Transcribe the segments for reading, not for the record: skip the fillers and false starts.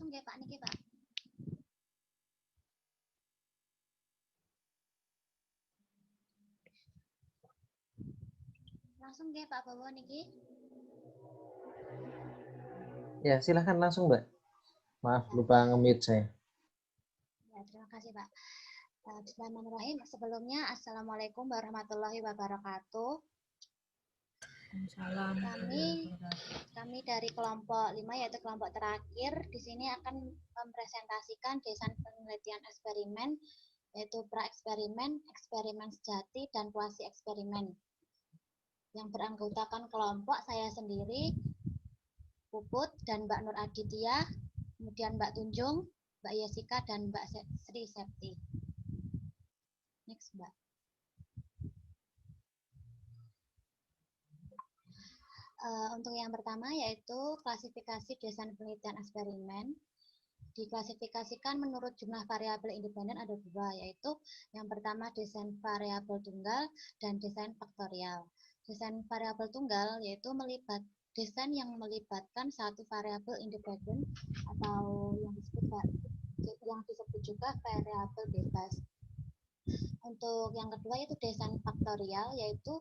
nggih Pak niki Pak. Langsung nggih Pak Bowo niki. Ya, silahkan langsung, Mbak. Maaf, lupa nge-mute saya. Ya, terima kasih Pak. Bismillahirrahmanirrahim. Sebelumnya, Assalamualaikum warahmatullahi wabarakatuh. Kami dari kelompok 5 yaitu kelompok terakhir di sini akan mempresentasikan desain penelitian eksperimen yaitu pra-eksperimen, eksperimen sejati dan kuasi eksperimen. Yang beranggotakan kelompok saya sendiri, Puput dan Mbak Nur Aditya, kemudian Mbak Tunjung, Mbak Yesika dan Mbak Sri Septi. Next, Mbak. Untuk yang pertama yaitu klasifikasi desain penelitian eksperimen. Diklasifikasikan menurut jumlah variabel independen ada dua, yaitu yang pertama desain variabel tunggal dan desain faktorial. Desain variabel tunggal yaitu desain yang melibatkan satu variabel independen atau yang disebut juga variabel bebas. Untuk yang kedua yaitu desain faktorial, yaitu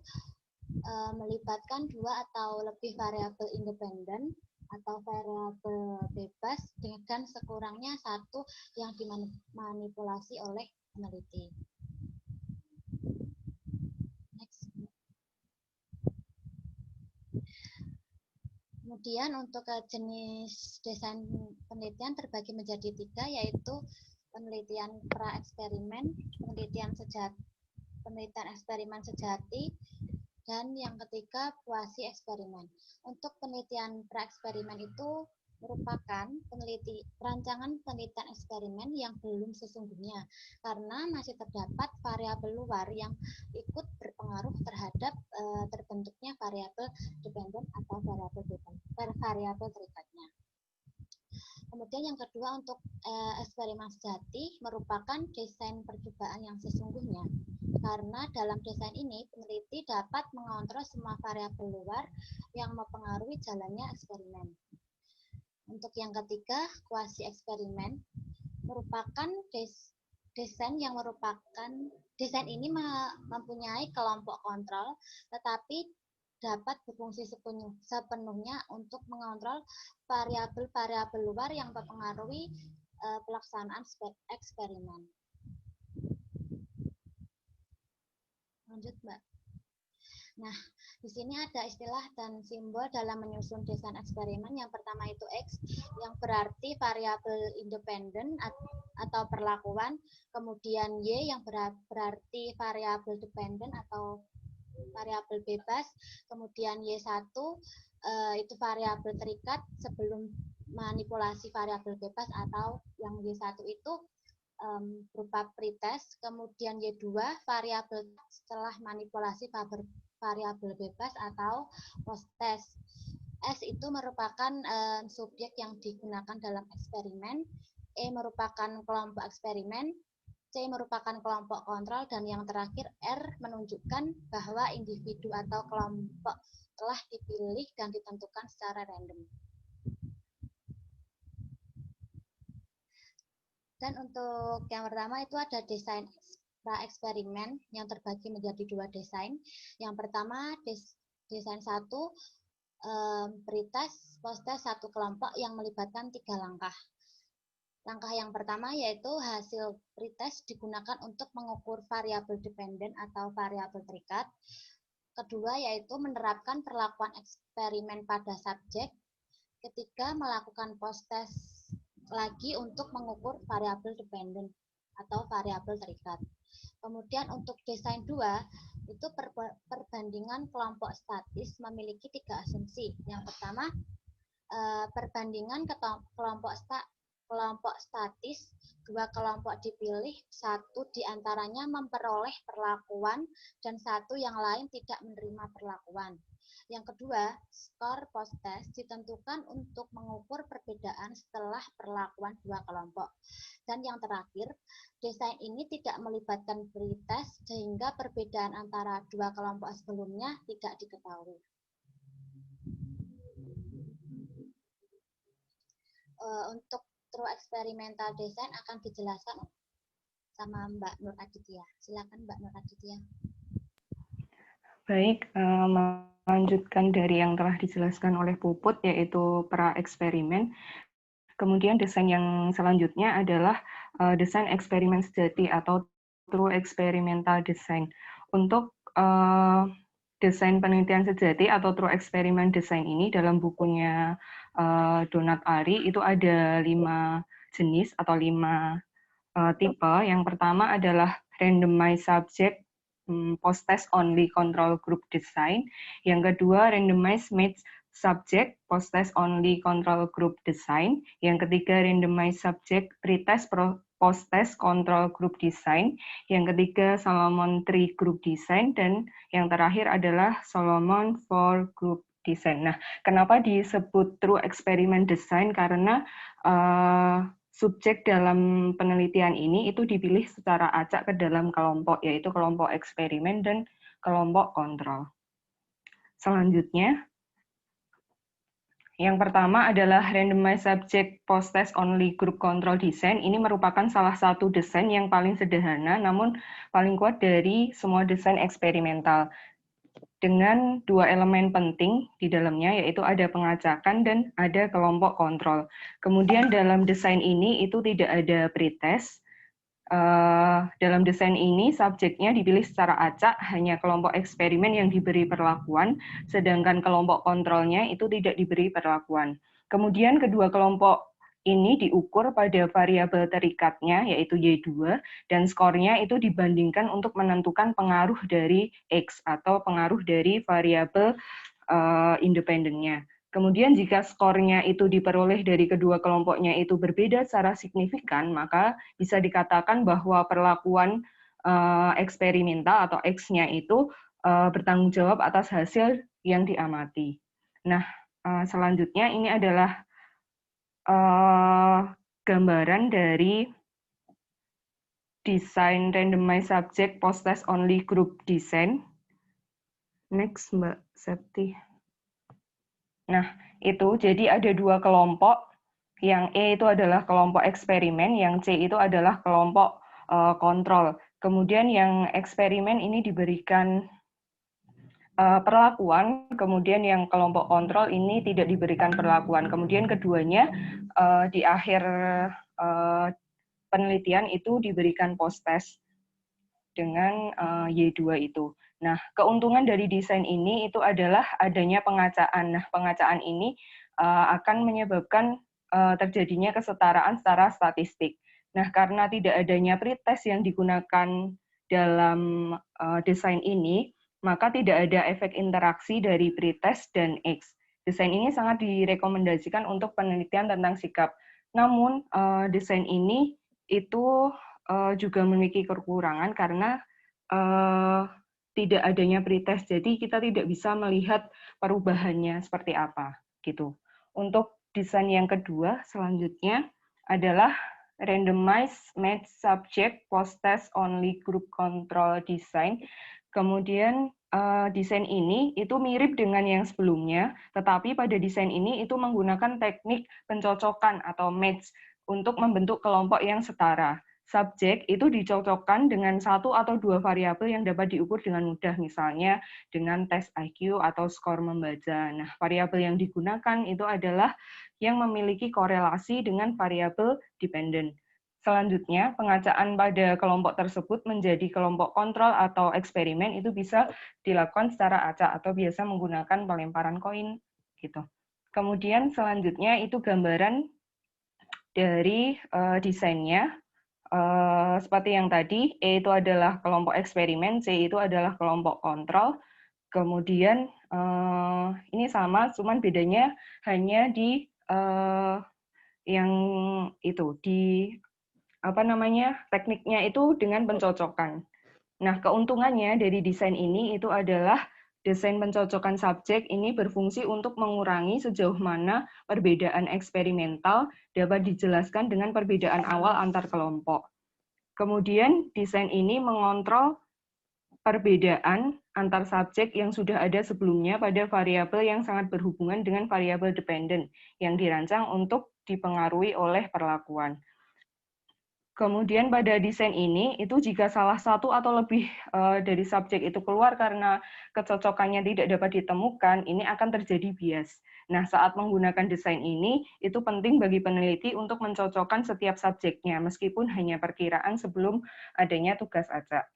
melibatkan dua atau lebih variabel independen atau variabel bebas dengan sekurangnya satu yang dimanipulasi oleh peneliti. Next. Kemudian untuk jenis desain penelitian terbagi menjadi tiga, yaitu penelitian pra-eksperimen, penelitian eksperimen sejati, dan yang ketiga kuasi eksperimen. Untuk penelitian pra-eksperimen itu merupakan rancangan penelitian eksperimen yang belum sesungguhnya karena masih terdapat variabel luar yang ikut berpengaruh terhadap terbentuknya variabel dependen atau variabel terikatnya. Kemudian yang kedua untuk eksperimen sejati merupakan desain percobaan yang sesungguhnya. Karena dalam desain ini peneliti dapat mengontrol semua variabel luar yang mempengaruhi jalannya eksperimen. Untuk yang ketiga, kuasi eksperimen merupakan desain ini mempunyai kelompok kontrol, tetapi dapat berfungsi sepenuhnya untuk mengontrol variabel-variabel luar yang mempengaruhi pelaksanaan eksperimen. Lanjut, Mbak. Nah, di sini ada istilah dan simbol dalam menyusun desain eksperimen. Yang pertama itu X, yang berarti variabel independen atau perlakuan. Kemudian Y, yang berarti variabel dependen atau variabel bebas. Kemudian Y1, itu variabel terikat sebelum manipulasi variabel bebas, atau yang Y1 itu berupa pretest. Kemudian Y2 variabel setelah manipulasi variabel bebas atau post-test. S itu merupakan subjek yang digunakan dalam eksperimen. E merupakan kelompok eksperimen. C merupakan kelompok kontrol. Dan yang terakhir R menunjukkan bahwa individu atau kelompok telah dipilih dan ditentukan secara random. Dan untuk yang pertama itu ada desain pra-eksperimen yang terbagi menjadi dua desain. Yang pertama desain 1, pretest, post-test satu kelompok yang melibatkan 3 langkah. Langkah yang pertama yaitu hasil pretest digunakan untuk mengukur variabel dependen atau variabel terikat. Kedua yaitu menerapkan perlakuan eksperimen pada subjek. Ketiga melakukan post-test lagi untuk mengukur variabel dependen atau variabel terikat. Kemudian untuk desain 2 itu perbandingan kelompok statis memiliki 3 asumsi. Yang pertama perbandingan kelompok statis, 2 kelompok dipilih, 1 diantaranya memperoleh perlakuan dan 1 yang lain tidak menerima perlakuan. Yang kedua, skor post-test ditentukan untuk mengukur perbedaan setelah perlakuan 2 kelompok. Dan yang terakhir, desain ini tidak melibatkan pretest sehingga perbedaan antara 2 kelompok sebelumnya tidak diketahui. Untuk true experimental design akan dijelaskan sama Mbak Nur Aditya. Silakan Mbak Nur Aditya. Baik, melanjutkan dari yang telah dijelaskan oleh Puput, yaitu pra-eksperimen. Kemudian desain yang selanjutnya adalah desain eksperimen sejati atau true experimental design. Untuk desain penelitian sejati atau true experiment design ini dalam bukunya Donat Ari itu ada 5 jenis atau 5 tipe. Yang pertama adalah randomized subject post-test only control group design. Yang kedua randomized matched subject post-test only control group design. Yang ketiga randomized subject pretest post-test control group design. Yang ketiga Solomon 3 group design, dan yang terakhir adalah Solomon 4 group design. Nah, kenapa disebut true experiment design? Karena subjek dalam penelitian ini itu dipilih secara acak ke dalam kelompok, yaitu kelompok eksperimen dan kelompok kontrol. Selanjutnya, yang pertama adalah randomized subject post-test only group control design. Ini merupakan salah satu desain yang paling sederhana, namun paling kuat dari semua desain eksperimental. Dengan 2 elemen penting di dalamnya, yaitu ada pengacakan dan ada kelompok kontrol. Kemudian dalam desain ini itu tidak ada pretest. Dalam desain ini subjeknya dipilih secara acak, hanya kelompok eksperimen yang diberi perlakuan, sedangkan kelompok kontrolnya itu tidak diberi perlakuan. Kemudian kedua kelompok ini diukur pada variabel terikatnya, yaitu Y2, dan skornya itu dibandingkan untuk menentukan pengaruh dari X atau pengaruh dari variabel independennya. Kemudian jika skornya itu diperoleh dari kedua kelompoknya itu berbeda secara signifikan, maka bisa dikatakan bahwa perlakuan eksperimental atau X-nya itu bertanggung jawab atas hasil yang diamati. Nah, selanjutnya ini adalah gambaran dari desain randomized subject post-test only group design. Next, Mbak Septi. Nah, itu jadi ada 2 kelompok. Yang E itu adalah kelompok eksperimen, yang C itu adalah kelompok kontrol. Kemudian yang eksperimen ini diberikan perlakuan, kemudian yang kelompok kontrol ini tidak diberikan perlakuan. Kemudian keduanya di akhir penelitian itu diberikan post-test dengan Y2 itu. Nah, keuntungan dari desain ini itu adalah adanya pengacaan. Nah, pengacaan ini akan menyebabkan terjadinya kesetaraan secara statistik. Nah, karena tidak adanya pretest yang digunakan dalam desain ini, maka tidak ada efek interaksi dari pretest dan X. Desain ini sangat direkomendasikan untuk penelitian tentang sikap. Namun, desain ini itu juga memiliki kekurangan karena tidak adanya pretest, jadi kita tidak bisa melihat perubahannya seperti apa gitu. Untuk desain yang kedua selanjutnya adalah randomized matched subject post-test only group control design. Kemudian desain ini itu mirip dengan yang sebelumnya, tetapi pada desain ini itu menggunakan teknik pencocokan atau match untuk membentuk kelompok yang setara. Subjek itu dicocokkan dengan 1 atau 2 variabel yang dapat diukur dengan mudah, misalnya dengan tes IQ atau skor membaca. Nah, variabel yang digunakan itu adalah yang memiliki korelasi dengan variabel dependen. Selanjutnya, pengacaan pada kelompok tersebut menjadi kelompok kontrol atau eksperimen itu bisa dilakukan secara acak atau biasa menggunakan pelemparan koin gitu. Kemudian selanjutnya itu gambaran dari desainnya. Seperti yang tadi, E itu adalah kelompok eksperimen, C itu adalah kelompok kontrol. Kemudian ini sama, cuman bedanya hanya di yang itu di tekniknya itu dengan pencocokan. Nah, keuntungannya dari desain ini itu adalah desain pencocokan subjek ini berfungsi untuk mengurangi sejauh mana perbedaan eksperimental dapat dijelaskan dengan perbedaan awal antar kelompok. Kemudian desain ini mengontrol perbedaan antar subjek yang sudah ada sebelumnya pada variabel yang sangat berhubungan dengan variabel dependen yang dirancang untuk dipengaruhi oleh perlakuan. Kemudian pada desain ini, itu jika salah satu atau lebih dari subjek itu keluar karena kecocokannya tidak dapat ditemukan, ini akan terjadi bias. Nah, saat menggunakan desain ini, itu penting bagi peneliti untuk mencocokkan setiap subjeknya, meskipun hanya perkiraan sebelum adanya tugas acak.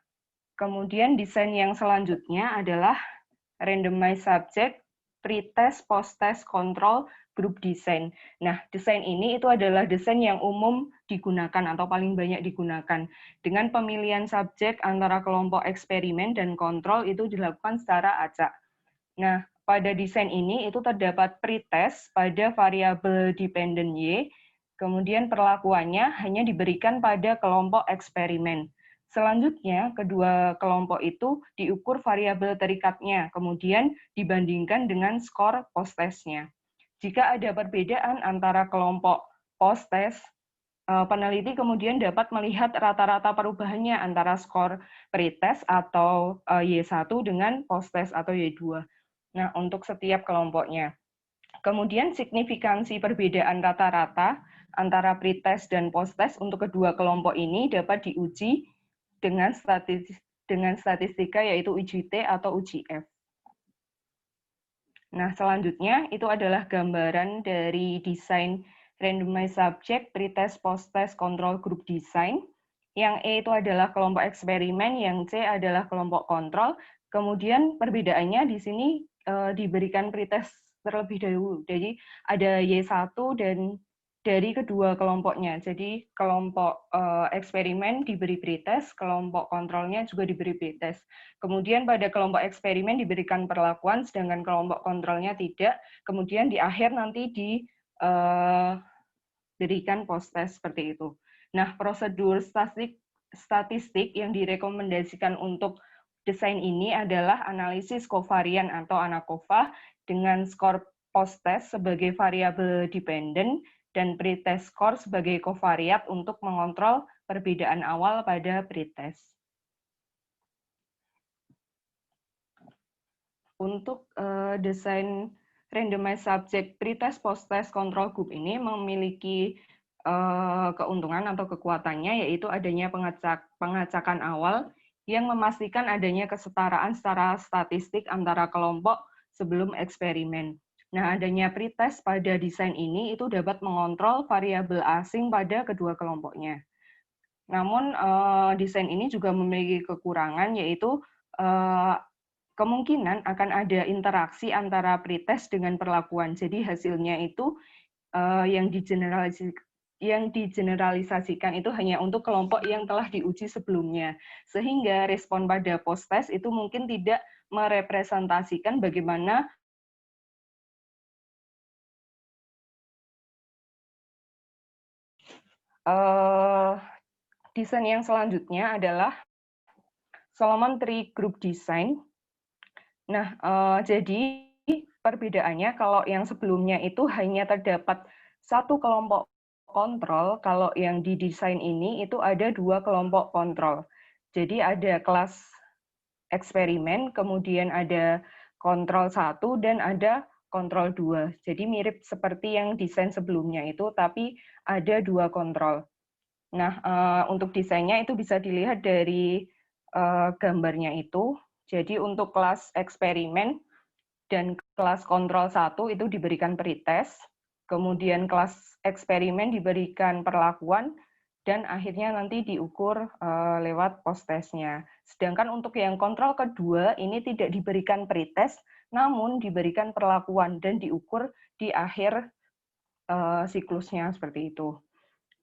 Kemudian desain yang selanjutnya adalah randomized subject, pretest, posttest, control, group design. Nah, desain ini itu adalah desain yang umum digunakan atau paling banyak digunakan. Dengan pemilihan subjek antara kelompok eksperimen dan kontrol itu dilakukan secara acak. Nah, pada desain ini itu terdapat pretest pada variabel dependent Y, kemudian perlakuannya hanya diberikan pada kelompok eksperimen. Selanjutnya, kedua kelompok itu diukur variabel terikatnya, kemudian dibandingkan dengan skor post-testnya. Jika ada perbedaan antara kelompok post-test, peneliti kemudian dapat melihat rata-rata perubahannya antara skor pretest atau Y1 dengan post-test atau Y2. Nah, untuk setiap kelompoknya. Kemudian signifikansi perbedaan rata-rata antara pretest dan post-test untuk kedua kelompok ini dapat diuji dengan statistika yaitu UJT atau UJF. Nah, selanjutnya itu adalah gambaran dari desain randomized subject, pretest, post-test, control group design. Yang E itu adalah kelompok eksperimen, yang C adalah kelompok kontrol. Kemudian perbedaannya di sini diberikan pretest terlebih dahulu. Jadi ada Y1 dan dari kedua kelompoknya. Jadi kelompok eksperimen diberi pretest, kelompok kontrolnya juga diberi pretest. Kemudian pada kelompok eksperimen diberikan perlakuan, sedangkan kelompok kontrolnya tidak. Kemudian di akhir nanti diberikan post-test seperti itu. Nah, prosedur statistik yang direkomendasikan untuk desain ini adalah analisis kovarian atau ANA-KOVA dengan skor post-test sebagai variabel dependent dan pretest score sebagai kovariat untuk mengontrol perbedaan awal pada pretest. Untuk desain randomized subject pretest, post-test, control group ini memiliki keuntungan atau kekuatannya, yaitu adanya pengacakan awal yang memastikan adanya kesetaraan secara statistik antara kelompok sebelum eksperimen. Nah, adanya pretest pada desain ini itu dapat mengontrol variabel asing pada kedua kelompoknya. Namun, desain ini juga memiliki kekurangan, yaitu kemungkinan akan ada interaksi antara pretest dengan perlakuan. Jadi hasilnya itu yang digeneralisasikan itu hanya untuk kelompok yang telah diuji sebelumnya. Sehingga respon pada post-test itu mungkin tidak merepresentasikan bagaimana desain yang selanjutnya adalah Solomon Tree Group Design. Nah, jadi perbedaannya kalau yang sebelumnya itu hanya terdapat satu kelompok kontrol, kalau yang di desain ini itu ada dua kelompok kontrol. Jadi ada kelas eksperimen, kemudian ada kontrol 1 dan ada kontrol 2. Jadi mirip seperti yang desain sebelumnya itu, tapi ada dua kontrol. Nah, untuk desainnya itu bisa dilihat dari gambarnya itu. Jadi untuk kelas eksperimen dan kelas kontrol 1 itu diberikan pretest, kemudian kelas eksperimen diberikan perlakuan, dan akhirnya nanti diukur lewat post-testnya. Sedangkan untuk yang kontrol kedua, ini tidak diberikan pretest, namun diberikan perlakuan dan diukur di akhir siklusnya seperti itu.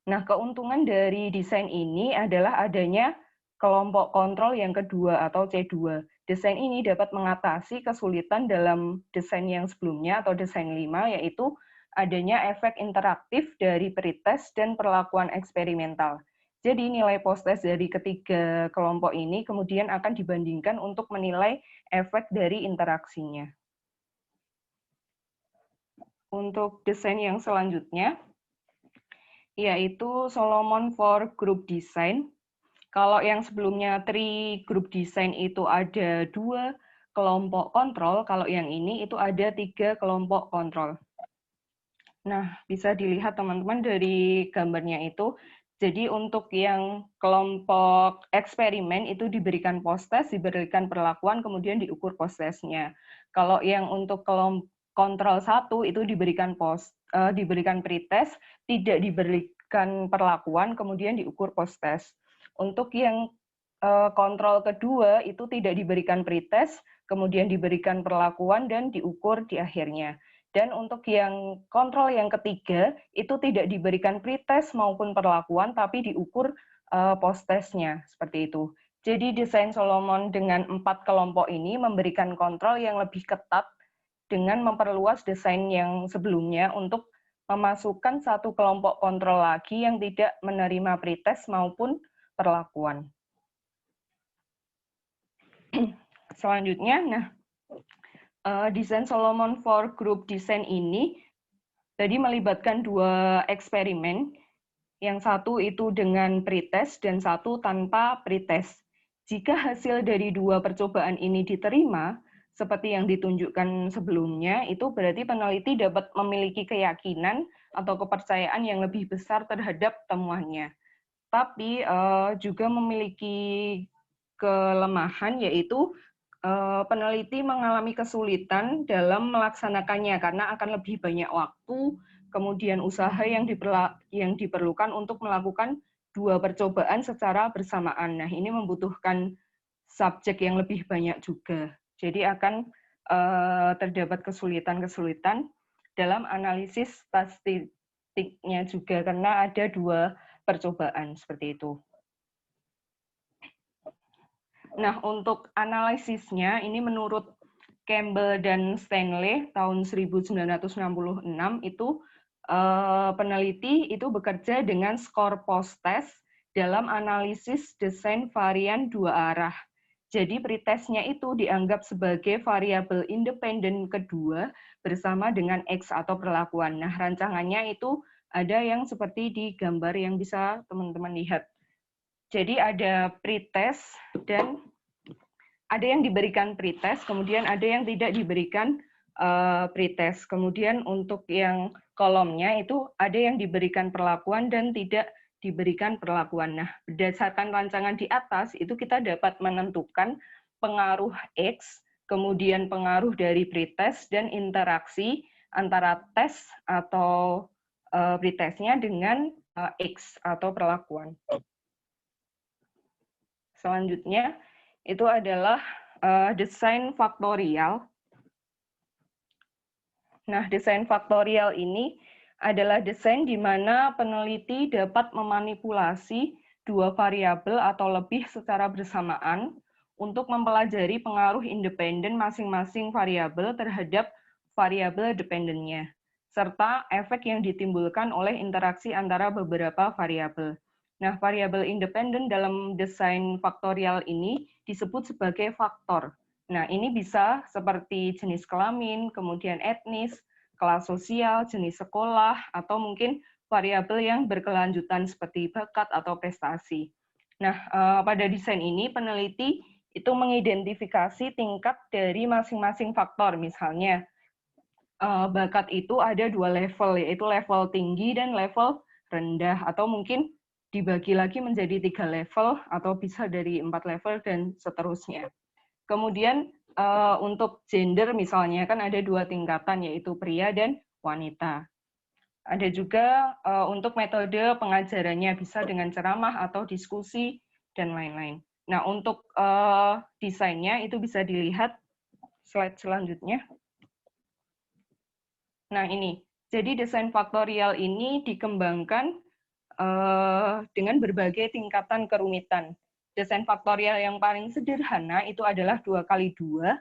Nah, keuntungan dari desain ini adalah adanya kelompok kontrol yang kedua atau C2. Desain ini dapat mengatasi kesulitan dalam desain yang sebelumnya atau desain 5, yaitu adanya efek interaktif dari pretest dan perlakuan eksperimental. Jadi nilai post-test dari ketiga kelompok ini kemudian akan dibandingkan untuk menilai efek dari interaksinya. Untuk desain yang selanjutnya, yaitu Solomon for Group Design. Kalau yang sebelumnya Tree Group Design itu ada dua kelompok kontrol, kalau yang ini itu ada 3 kelompok kontrol. Nah, bisa dilihat teman-teman dari gambarnya itu. Jadi untuk yang kelompok eksperimen itu diberikan post-test, diberikan perlakuan, kemudian diukur post-testnya. Kalau yang untuk kelompok kontrol 1 itu diberikan pretest, tidak diberikan perlakuan, kemudian diukur post-test. Untuk yang kontrol kedua itu tidak diberikan pretest, kemudian diberikan perlakuan dan diukur di akhirnya. Dan untuk yang kontrol yang ketiga, itu tidak diberikan pretest maupun perlakuan, tapi diukur post-testnya, seperti itu. Jadi desain Solomon dengan 4 kelompok ini memberikan kontrol yang lebih ketat dengan memperluas desain yang sebelumnya untuk memasukkan satu kelompok kontrol lagi yang tidak menerima pretest maupun perlakuan. Selanjutnya, nah, desain Solomon for Group Design ini tadi melibatkan 2 eksperimen, yang satu itu dengan pretest dan satu tanpa pretest. Jika hasil dari 2 percobaan ini diterima, seperti yang ditunjukkan sebelumnya, itu berarti peneliti dapat memiliki keyakinan atau kepercayaan yang lebih besar terhadap temuannya. Tapi juga memiliki kelemahan, yaitu peneliti mengalami kesulitan dalam melaksanakannya karena akan lebih banyak waktu, kemudian usaha yang diperlukan untuk melakukan 2 percobaan secara bersamaan. Nah, ini membutuhkan subjek yang lebih banyak juga. Jadi akan terdapat kesulitan-kesulitan dalam analisis statistiknya juga karena ada 2 percobaan seperti itu. Nah, untuk analisisnya, ini menurut Campbell dan Stanley tahun 1966 itu peneliti itu bekerja dengan skor post-test dalam analisis desain varian 2 arah. Jadi pretestnya itu dianggap sebagai variabel independen kedua bersama dengan X atau perlakuan. Nah, rancangannya itu ada yang seperti di gambar yang bisa teman-teman lihat. Jadi ada pretest dan ada yang diberikan pretest, kemudian ada yang tidak diberikan pretest. Kemudian untuk yang kolomnya itu ada yang diberikan perlakuan dan tidak diberikan perlakuan. Nah, berdasarkan rancangan di atas itu kita dapat menentukan pengaruh X, kemudian pengaruh dari pretest dan interaksi antara tes atau pretestnya dengan X atau perlakuan. Selanjutnya itu adalah desain faktorial. Nah, desain faktorial ini adalah desain di mana peneliti dapat memanipulasi 2 variabel atau lebih secara bersamaan untuk mempelajari pengaruh independen masing-masing variabel terhadap variabel dependennya, serta efek yang ditimbulkan oleh interaksi antara beberapa variabel. Nah, variabel independen dalam desain faktorial ini disebut sebagai faktor. Nah, ini bisa seperti jenis kelamin, kemudian etnis, kelas sosial, jenis sekolah, atau mungkin variabel yang berkelanjutan seperti bakat atau prestasi. Nah, pada desain ini peneliti itu mengidentifikasi tingkat dari masing-masing faktor. Misalnya, bakat itu ada 2 level, yaitu level tinggi dan level rendah, atau mungkin dibagi lagi menjadi 3 level, atau bisa dari 4 level, dan seterusnya. Kemudian untuk gender misalnya kan ada 2 tingkatan, yaitu pria dan wanita. Ada juga untuk metode pengajarannya, bisa dengan ceramah atau diskusi, dan lain-lain. Nah, untuk desainnya itu bisa dilihat slide selanjutnya. Nah, ini. Jadi desain faktorial ini dikembangkan dengan berbagai tingkatan kerumitan. Desain faktorial yang paling sederhana itu adalah 2x2.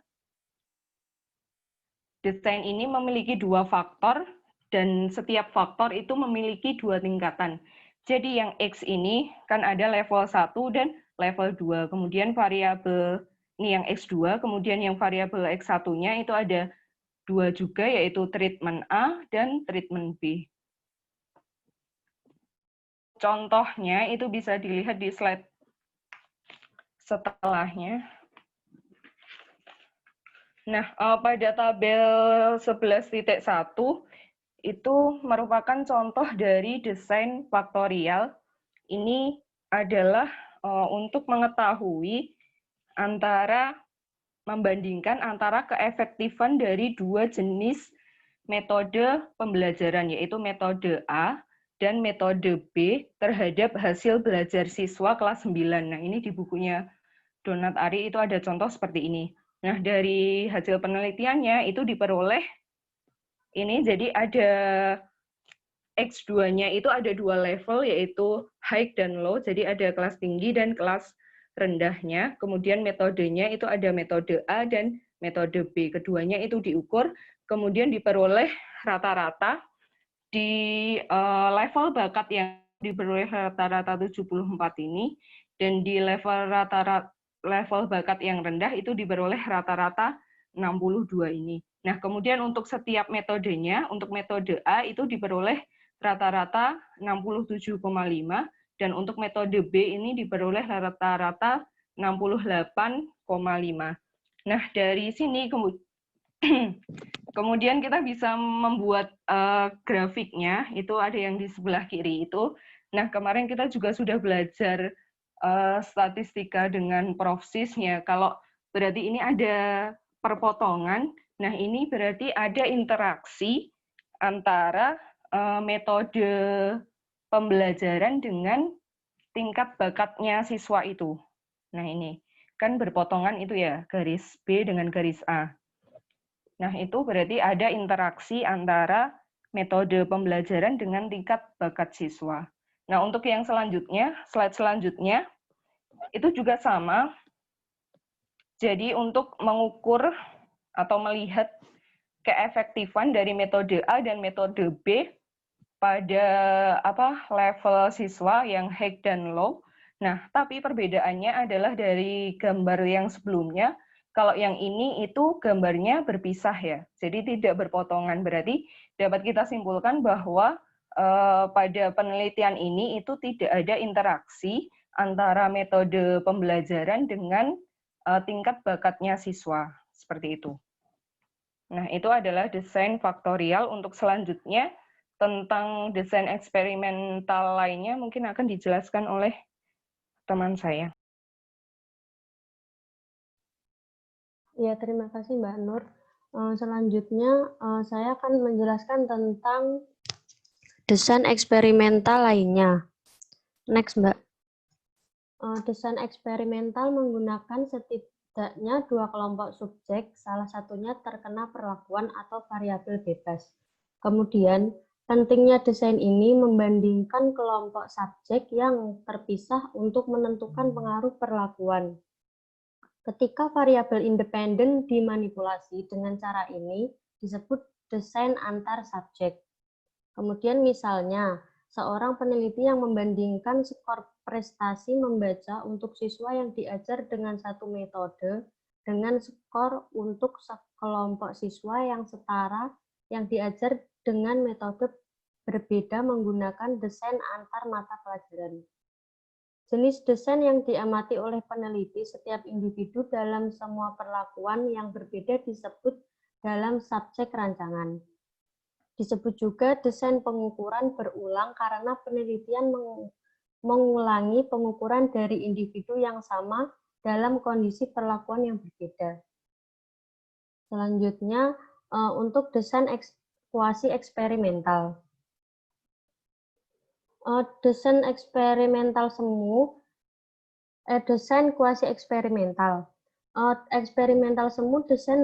Desain ini memiliki 2 faktor, dan setiap faktor itu memiliki 2 tingkatan. Jadi yang X ini kan ada level 1 dan level 2. Kemudian variabel ini yang X2, kemudian yang variabel X1-nya itu ada 2 juga, yaitu treatment A dan treatment B. Contohnya itu bisa dilihat di slide setelahnya. Nah, pada tabel 11.1 itu merupakan contoh dari desain faktorial. Ini adalah untuk mengetahui membandingkan antara keefektifan dari dua jenis metode pembelajaran, yaitu metode A dan metode B terhadap hasil belajar siswa kelas 9. Nah, ini di bukunya Donat Ari itu ada contoh seperti ini. Nah, dari hasil penelitiannya itu diperoleh ini, jadi ada X2-nya itu ada 2 level, yaitu high dan low, jadi ada kelas tinggi dan kelas rendahnya. Kemudian metodenya itu ada metode A dan metode B. Keduanya itu diukur, kemudian diperoleh rata-rata di level bakat yang diperoleh rata-rata 74 ini, dan di level bakat yang rendah itu diperoleh rata-rata 62 ini. Nah, kemudian untuk setiap metodenya, untuk metode A itu diperoleh rata-rata 67,5, dan untuk metode B ini diperoleh rata-rata 68,5. Nah, dari sini kemudian kita bisa membuat grafiknya, itu ada yang di sebelah kiri itu. Nah, kemarin kita juga sudah belajar statistika dengan Prof. Sis-nya. Kalau berarti ini ada perpotongan, nah ini berarti ada interaksi antara metode pembelajaran dengan tingkat bakatnya siswa itu. Nah, ini kan berpotongan itu ya, garis B dengan garis A. Nah, itu berarti ada interaksi antara metode pembelajaran dengan tingkat bakat siswa. Nah, untuk yang selanjutnya, slide selanjutnya, itu juga sama. Jadi, untuk mengukur atau melihat keefektifan dari metode A dan metode B pada level siswa yang high dan low. Nah, tapi perbedaannya adalah dari gambar yang sebelumnya. Kalau yang ini itu gambarnya berpisah ya, jadi tidak berpotongan. Berarti dapat kita simpulkan bahwa pada penelitian ini itu tidak ada interaksi antara metode pembelajaran dengan tingkat bakatnya siswa, seperti itu. Nah, itu adalah desain faktorial. Untuk selanjutnya, tentang desain eksperimental lainnya mungkin akan dijelaskan oleh teman saya. Ya, terima kasih Mbak Nur. Selanjutnya, saya akan menjelaskan tentang desain eksperimental lainnya. Next, Mbak. Desain eksperimental menggunakan setidaknya 2 kelompok subjek, salah satunya terkena perlakuan atau variabel bebas. Kemudian, pentingnya desain ini membandingkan kelompok subjek yang terpisah untuk menentukan pengaruh perlakuan. Ketika variabel independen dimanipulasi dengan cara ini disebut desain antar subjek. Kemudian misalnya, seorang peneliti yang membandingkan skor prestasi membaca untuk siswa yang diajar dengan satu metode dengan skor untuk kelompok siswa yang setara yang diajar dengan metode berbeda menggunakan desain antar mata pelajaran. Jenis desain yang diamati oleh peneliti setiap individu dalam semua perlakuan yang berbeda disebut dalam subjek rancangan. Disebut juga desain pengukuran berulang karena penelitian mengulangi pengukuran dari individu yang sama dalam kondisi perlakuan yang berbeda. Selanjutnya, untuk desain kuasi eksperimental. Desain eksperimental semu, desain kuasi eksperimental. Eksperimental semu desain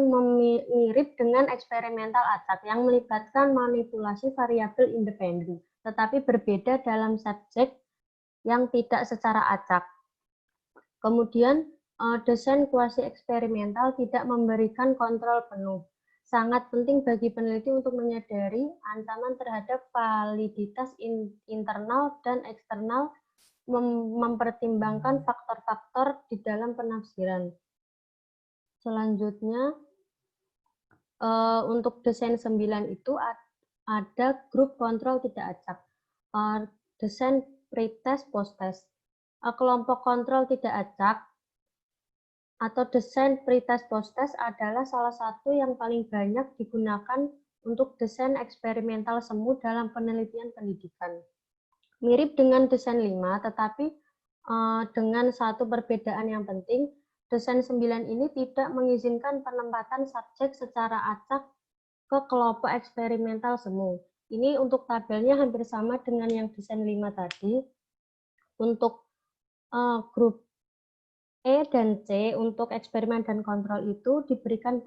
mirip dengan eksperimental acak yang melibatkan manipulasi variabel independen, tetapi berbeda dalam subjek yang tidak secara acak. Kemudian, desain kuasi eksperimental tidak memberikan kontrol penuh. Sangat penting bagi peneliti untuk menyadari ancaman terhadap validitas internal dan eksternal, mempertimbangkan faktor-faktor di dalam penafsiran. Selanjutnya, untuk desain 9 itu ada grup kontrol tidak acak. Desain pretest post-test. Kelompok kontrol tidak acak atau desain pretest post-test adalah salah satu yang paling banyak digunakan untuk desain eksperimental semu dalam penelitian pendidikan. Mirip dengan desain 5, tetapi dengan satu perbedaan yang penting, desain 9 ini tidak mengizinkan penempatan subjek secara acak ke kelompok eksperimental semu. Ini untuk tabelnya hampir sama dengan yang desain 5 tadi. Untuk grup E dan C untuk eksperimen dan kontrol itu diberikan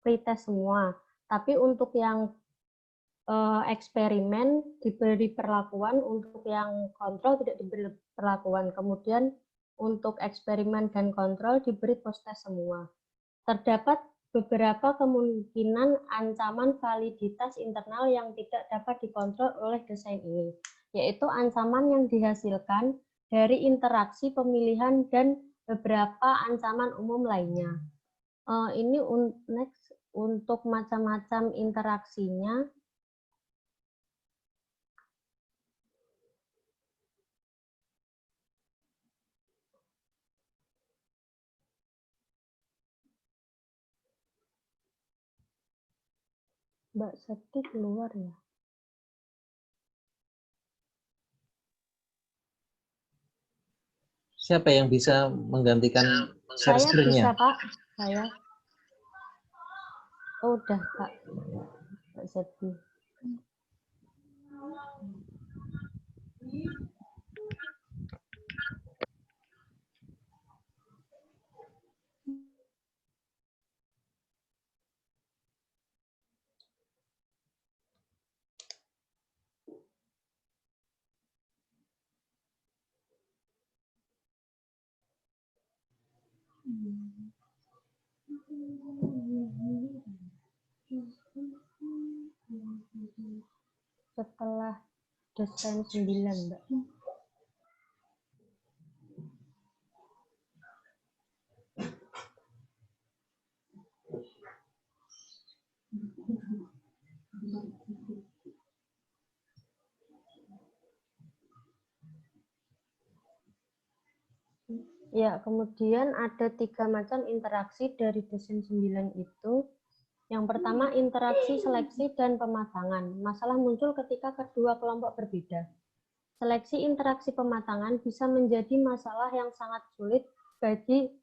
pretest semua. Tapi untuk yang eksperimen diberi perlakuan, untuk yang kontrol tidak diberi perlakuan. Kemudian untuk eksperimen dan kontrol diberi post-test semua. Terdapat beberapa kemungkinan ancaman validitas internal yang tidak dapat dikontrol oleh desain ini, yaitu ancaman yang dihasilkan dari interaksi pemilihan dan beberapa ancaman umum lainnya. Ini next untuk macam-macam interaksinya. Mbak Seti keluar ya? Siapa yang bisa menggantikan share Saya screen-nya? bisa, Pak. Saya. Oh, udah, Pak. Mbak Seti. Setelah desain 9, Mbak. Ya, kemudian ada 3 macam interaksi dari desain 9 itu. Yang pertama, interaksi seleksi dan pematangan. Masalah muncul ketika kedua kelompok berbeda. Seleksi interaksi pematangan bisa menjadi masalah yang sangat sulit bagi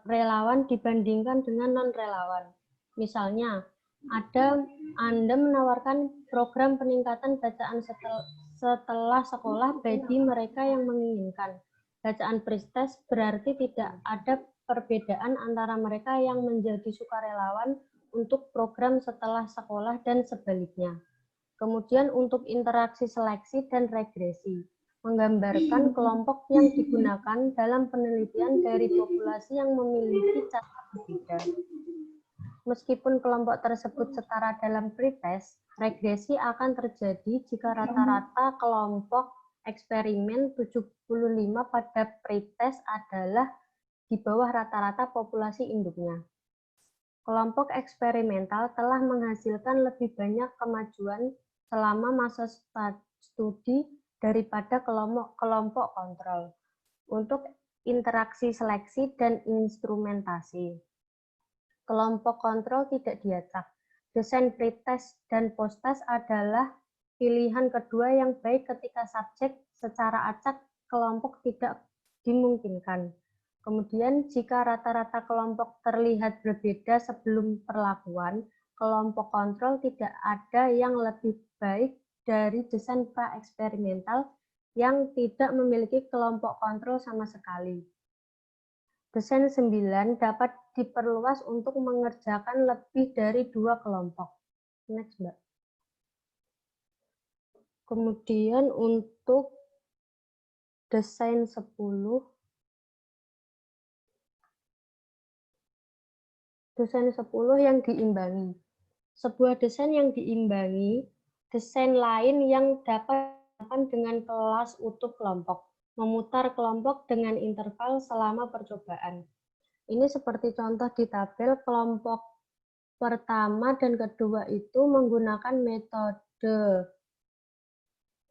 relawan dibandingkan dengan non-relawan. Misalnya, Anda menawarkan program peningkatan bacaan setelah sekolah bagi mereka yang menginginkan. Bacaan pretest berarti tidak ada perbedaan antara mereka yang menjadi sukarelawan untuk program setelah sekolah dan sebaliknya. Kemudian untuk interaksi seleksi dan regresi, menggambarkan kelompok yang digunakan dalam penelitian dari populasi yang memiliki cara berbeda. Meskipun kelompok tersebut setara dalam pretest, regresi akan terjadi jika rata-rata kelompok eksperimen 75 pada pretest adalah di bawah rata-rata populasi induknya. Kelompok eksperimental telah menghasilkan lebih banyak kemajuan selama masa studi daripada kelompok kontrol. Untuk interaksi seleksi dan instrumentasi, kelompok kontrol tidak diacak. Desain pretest dan post-test adalah pilihan kedua yang baik ketika subjek secara acak kelompok tidak dimungkinkan. Kemudian jika rata-rata kelompok terlihat berbeda sebelum perlakuan, kelompok kontrol tidak ada yang lebih baik dari desain pra-eksperimental yang tidak memiliki kelompok kontrol sama sekali. Desain 9 dapat diperluas untuk mengerjakan lebih dari 2 kelompok. Next, Mbak. Kemudian untuk desain 10, desain 10 yang diimbangi. Sebuah desain yang diimbangi, desain lain yang dapat dilakukan dengan kelas utuh kelompok, memutar kelompok dengan interval selama percobaan. Ini seperti contoh di tabel, kelompok pertama dan kedua itu menggunakan metode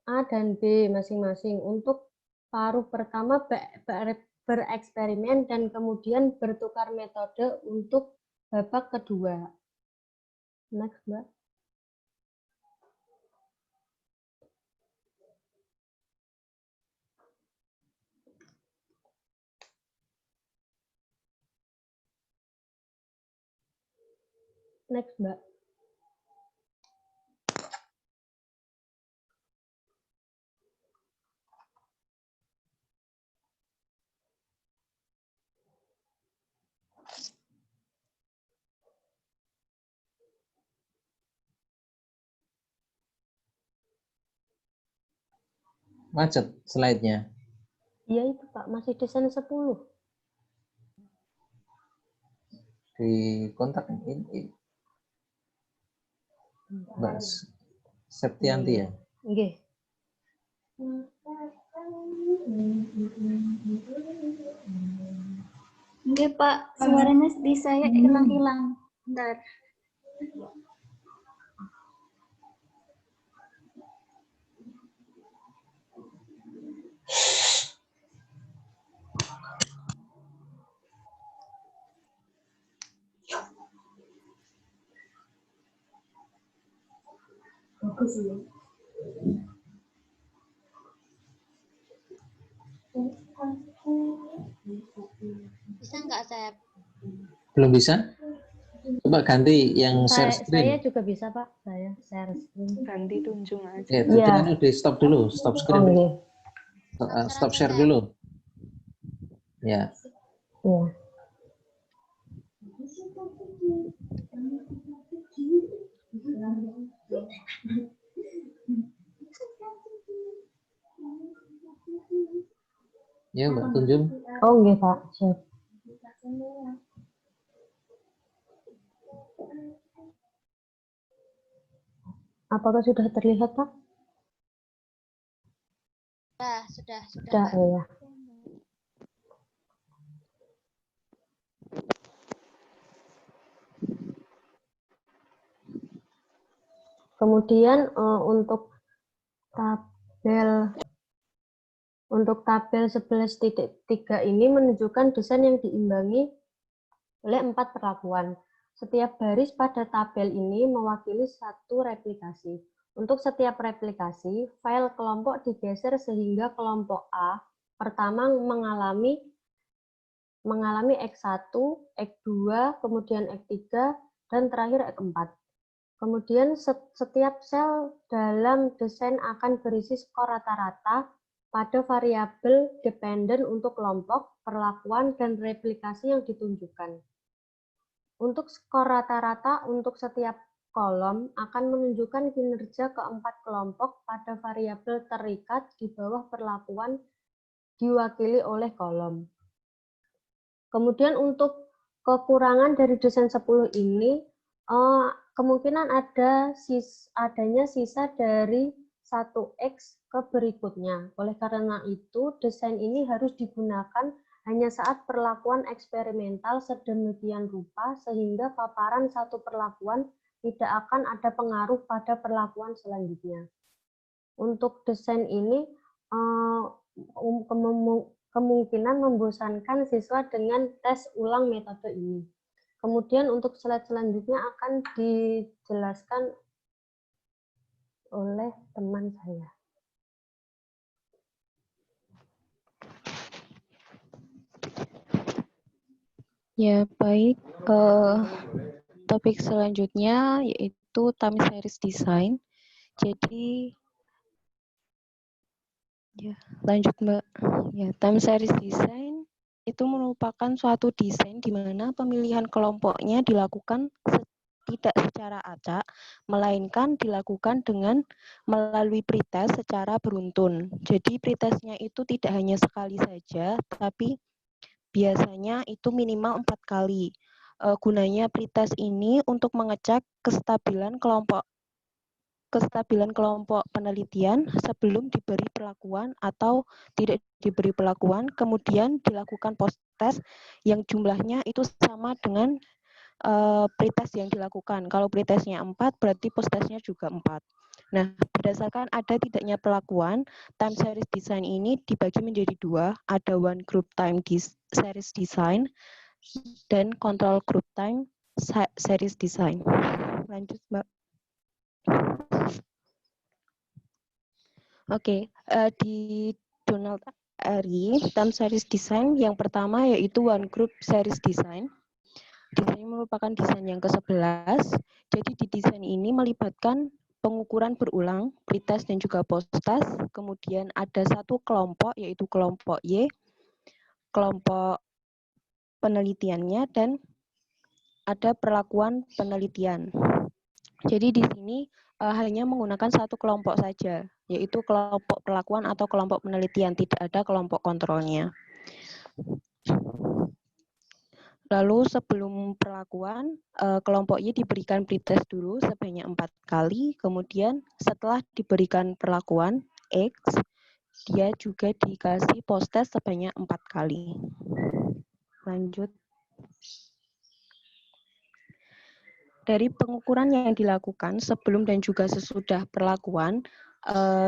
A dan B masing-masing. Untuk paruh pertama bereksperimen dan kemudian bertukar metode untuk babak kedua. Next, Mbak. Next, Mbak. Macet slide-nya. Iya itu Pak, masih desain 10. Di kontak ini Mbak Septianti ya? Nggih. Nggih, Pak. Suaranya di saya hilang-hilang. Bentar. Bagus ya. Bisa nggak saya? Belum bisa? Coba ganti yang share Saya screen. juga bisa Pak, saya share screen. Ganti tunjuk aja. Ya, Iya. di stop dulu, stop Oh, screen. nggih. Stop share dulu. Ya. Iya. Ya, Mbak Tunjung. Oh, nggih Pak. Siap. Apakah sudah terlihat Pak? Sudah. Sudah, Mbak. ya. Kemudian untuk tabel 11.3 ini menunjukkan desain yang diimbangi oleh 4 perlakuan. Setiap baris pada tabel ini mewakili satu replikasi. Untuk setiap replikasi, file kelompok digeser sehingga kelompok A pertama mengalami X1, X2, kemudian X3, dan terakhir X4. Kemudian setiap sel dalam desain akan berisi skor rata-rata pada variabel dependen untuk kelompok, perlakuan, dan replikasi yang ditunjukkan. Untuk skor rata-rata untuk setiap kolom akan menunjukkan kinerja keempat kelompok pada variabel terikat di bawah perlakuan diwakili oleh kolom. Kemudian untuk kekurangan dari desain 10 ini, kemungkinan adanya sisa dari 1X ke berikutnya. Oleh karena itu, desain ini harus digunakan hanya saat perlakuan eksperimental sedemikian rupa sehingga paparan satu perlakuan tidak akan ada pengaruh pada perlakuan selanjutnya. Untuk desain ini, kemungkinan membosankan siswa dengan tes ulang metode ini. Kemudian untuk slide selanjutnya akan dijelaskan oleh teman saya. Ya, baik. Topik selanjutnya yaitu time series design. Jadi, ya, lanjut Mbak. Ya, time series design itu merupakan suatu desain di mana pemilihan kelompoknya dilakukan tidak secara acak, melainkan dilakukan dengan melalui pretest secara beruntun. Jadi pretestnya itu tidak hanya sekali saja, tapi biasanya itu minimal 4 kali. Gunanya pretest ini untuk mengecek kestabilan kelompok penelitian sebelum diberi perlakuan atau tidak diberi perlakuan, kemudian dilakukan post-test yang jumlahnya itu sama dengan pretest yang dilakukan. Kalau pretestnya 4, berarti post-testnya juga 4. Nah, berdasarkan ada tidaknya perlakuan, time series design ini dibagi menjadi 2, ada one group time series design dan control group time series design. Lanjut, Mbak. Oke, di Donald Airy, Time Series Design yang pertama yaitu One Group Series Design. Desain ini merupakan desain yang ke-11. Jadi di desain ini melibatkan pengukuran berulang, pretest dan juga post-test. Kemudian ada satu kelompok yaitu kelompok Y, kelompok penelitiannya, dan ada perlakuan penelitian. Jadi di sini hanya menggunakan satu kelompok saja, yaitu kelompok perlakuan atau kelompok penelitian, tidak ada kelompok kontrolnya. Lalu sebelum perlakuan, kelompok Y diberikan pretest dulu sebanyak 4 kali, kemudian setelah diberikan perlakuan X, dia juga dikasih post-test sebanyak 4 kali. Lanjut. Dari pengukuran yang dilakukan sebelum dan juga sesudah perlakuan,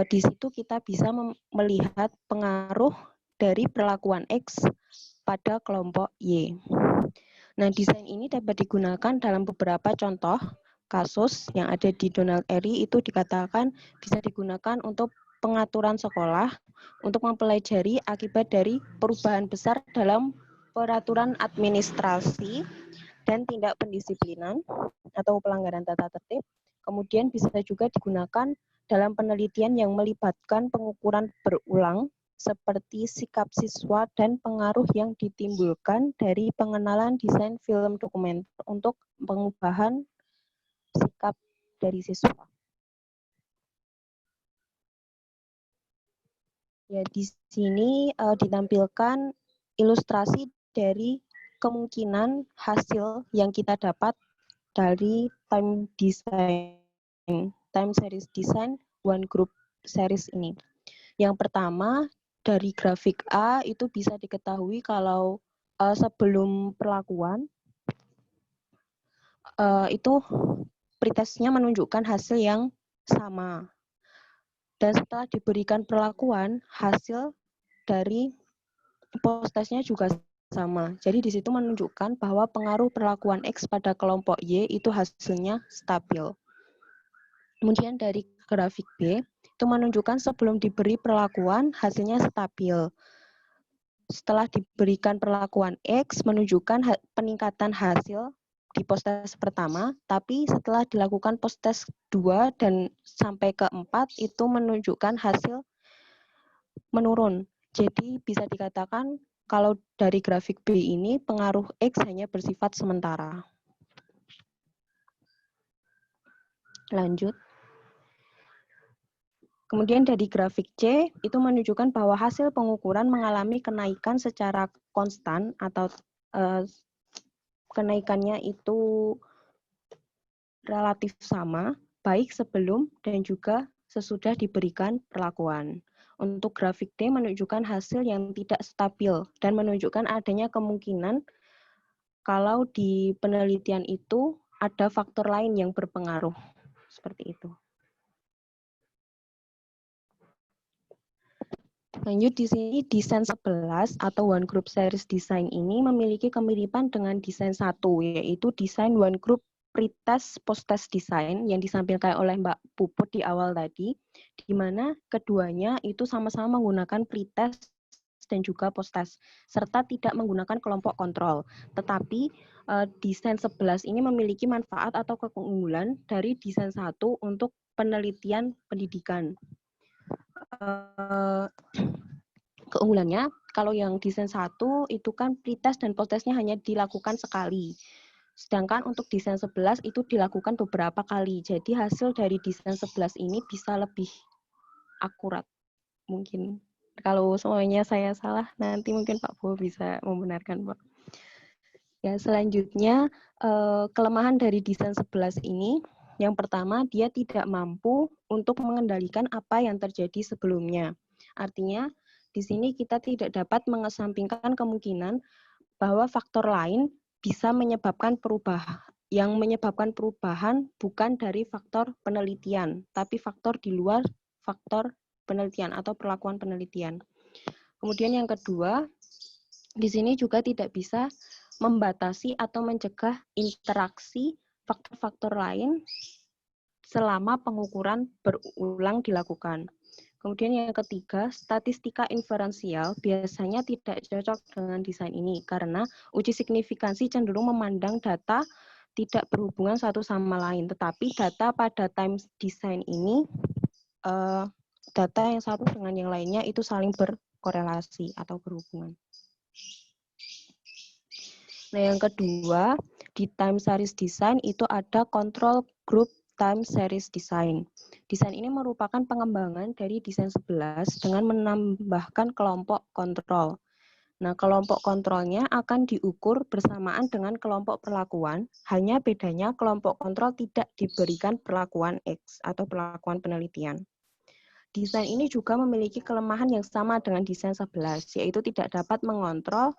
di situ kita bisa melihat pengaruh dari perlakuan X pada kelompok Y. Nah, desain ini dapat digunakan dalam beberapa contoh kasus yang ada di Donald Airy. Itu dikatakan bisa digunakan untuk pengaturan sekolah, untuk mempelajari akibat dari perubahan besar dalam peraturan administrasi dan tindak pendisiplinan atau pelanggaran tata tertib. Kemudian bisa juga digunakan dalam penelitian yang melibatkan pengukuran berulang seperti sikap siswa dan pengaruh yang ditimbulkan dari pengenalan desain film dokumenter untuk pengubahan sikap dari siswa. Ya, di sini ditampilkan ilustrasi dari kemungkinan hasil yang kita dapat dari time series design one group series ini. Yang pertama, dari grafik A itu bisa diketahui kalau sebelum perlakuan itu pretestnya menunjukkan hasil yang sama. Dan setelah diberikan perlakuan, hasil dari post-testnya juga sama. Jadi di situ menunjukkan bahwa pengaruh perlakuan X pada kelompok Y itu hasilnya stabil. Kemudian dari grafik B, itu menunjukkan sebelum diberi perlakuan, hasilnya stabil. Setelah diberikan perlakuan X, menunjukkan peningkatan hasil di post-test pertama, tapi setelah dilakukan post-test 2 dan sampai ke 4, itu menunjukkan hasil menurun. Jadi bisa dikatakan kalau dari grafik B ini, pengaruh X hanya bersifat sementara. Lanjut. Kemudian dari grafik C, itu menunjukkan bahwa hasil pengukuran mengalami kenaikan secara konstan atau kenaikannya itu relatif sama, baik sebelum dan juga sesudah diberikan perlakuan. Untuk grafik D menunjukkan hasil yang tidak stabil dan menunjukkan adanya kemungkinan kalau di penelitian itu ada faktor lain yang berpengaruh. Seperti itu. Lanjut di sini desain 11 atau One Group Series Design ini memiliki kemiripan dengan desain 1, yaitu desain One Group Pretest Post-Test Design yang disampaikan oleh Mbak Puput di awal tadi, di mana keduanya itu sama-sama menggunakan pretest dan juga post-test, serta tidak menggunakan kelompok kontrol. Tetapi desain 11 ini memiliki manfaat atau keunggulan dari desain 1 untuk penelitian pendidikan. Keunggulannya, kalau yang desain 1 itu kan pretest dan post-testnya hanya dilakukan sekali. Sedangkan untuk desain 11 itu dilakukan beberapa kali. Jadi hasil dari desain 11 ini bisa lebih akurat. Mungkin kalau semuanya saya salah, nanti mungkin Pak Bo bisa membenarkan, Pak. Ya, selanjutnya kelemahan dari desain 11 ini, yang pertama dia tidak mampu untuk mengendalikan apa yang terjadi sebelumnya. Artinya di sini kita tidak dapat mengesampingkan kemungkinan bahwa faktor lain bisa menyebabkan perubahan bukan dari faktor penelitian, tapi faktor di luar faktor penelitian atau perlakuan penelitian. Kemudian yang kedua, di sini juga tidak bisa membatasi atau mencegah interaksi faktor-faktor lain selama pengukuran berulang dilakukan. Kemudian yang ketiga, statistika inferensial biasanya tidak cocok dengan desain ini karena uji signifikansi cenderung memandang data tidak berhubungan satu sama lain, tetapi data pada time design ini, data yang satu dengan yang lainnya itu saling berkorelasi atau berhubungan. Nah, yang kedua, di time series design itu ada control group time series design. Desain ini merupakan pengembangan dari desain 11 dengan menambahkan kelompok kontrol. Nah, kelompok kontrolnya akan diukur bersamaan dengan kelompok perlakuan, hanya bedanya kelompok kontrol tidak diberikan perlakuan X atau perlakuan penelitian. Desain ini juga memiliki kelemahan yang sama dengan desain 11, yaitu tidak dapat mengontrol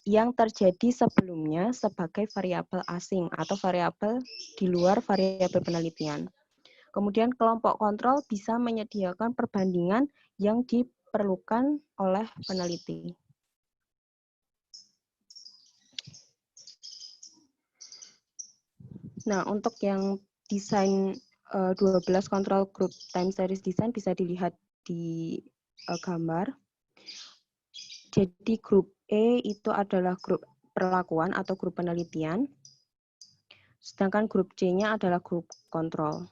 yang terjadi sebelumnya sebagai variabel asing atau variabel di luar variabel penelitian. Kemudian kelompok kontrol bisa menyediakan perbandingan yang diperlukan oleh peneliti. Nah, untuk yang desain 12 control group time series design bisa dilihat di gambar. Jadi grup E itu adalah grup perlakuan atau grup penelitian, sedangkan grup C-nya adalah grup kontrol.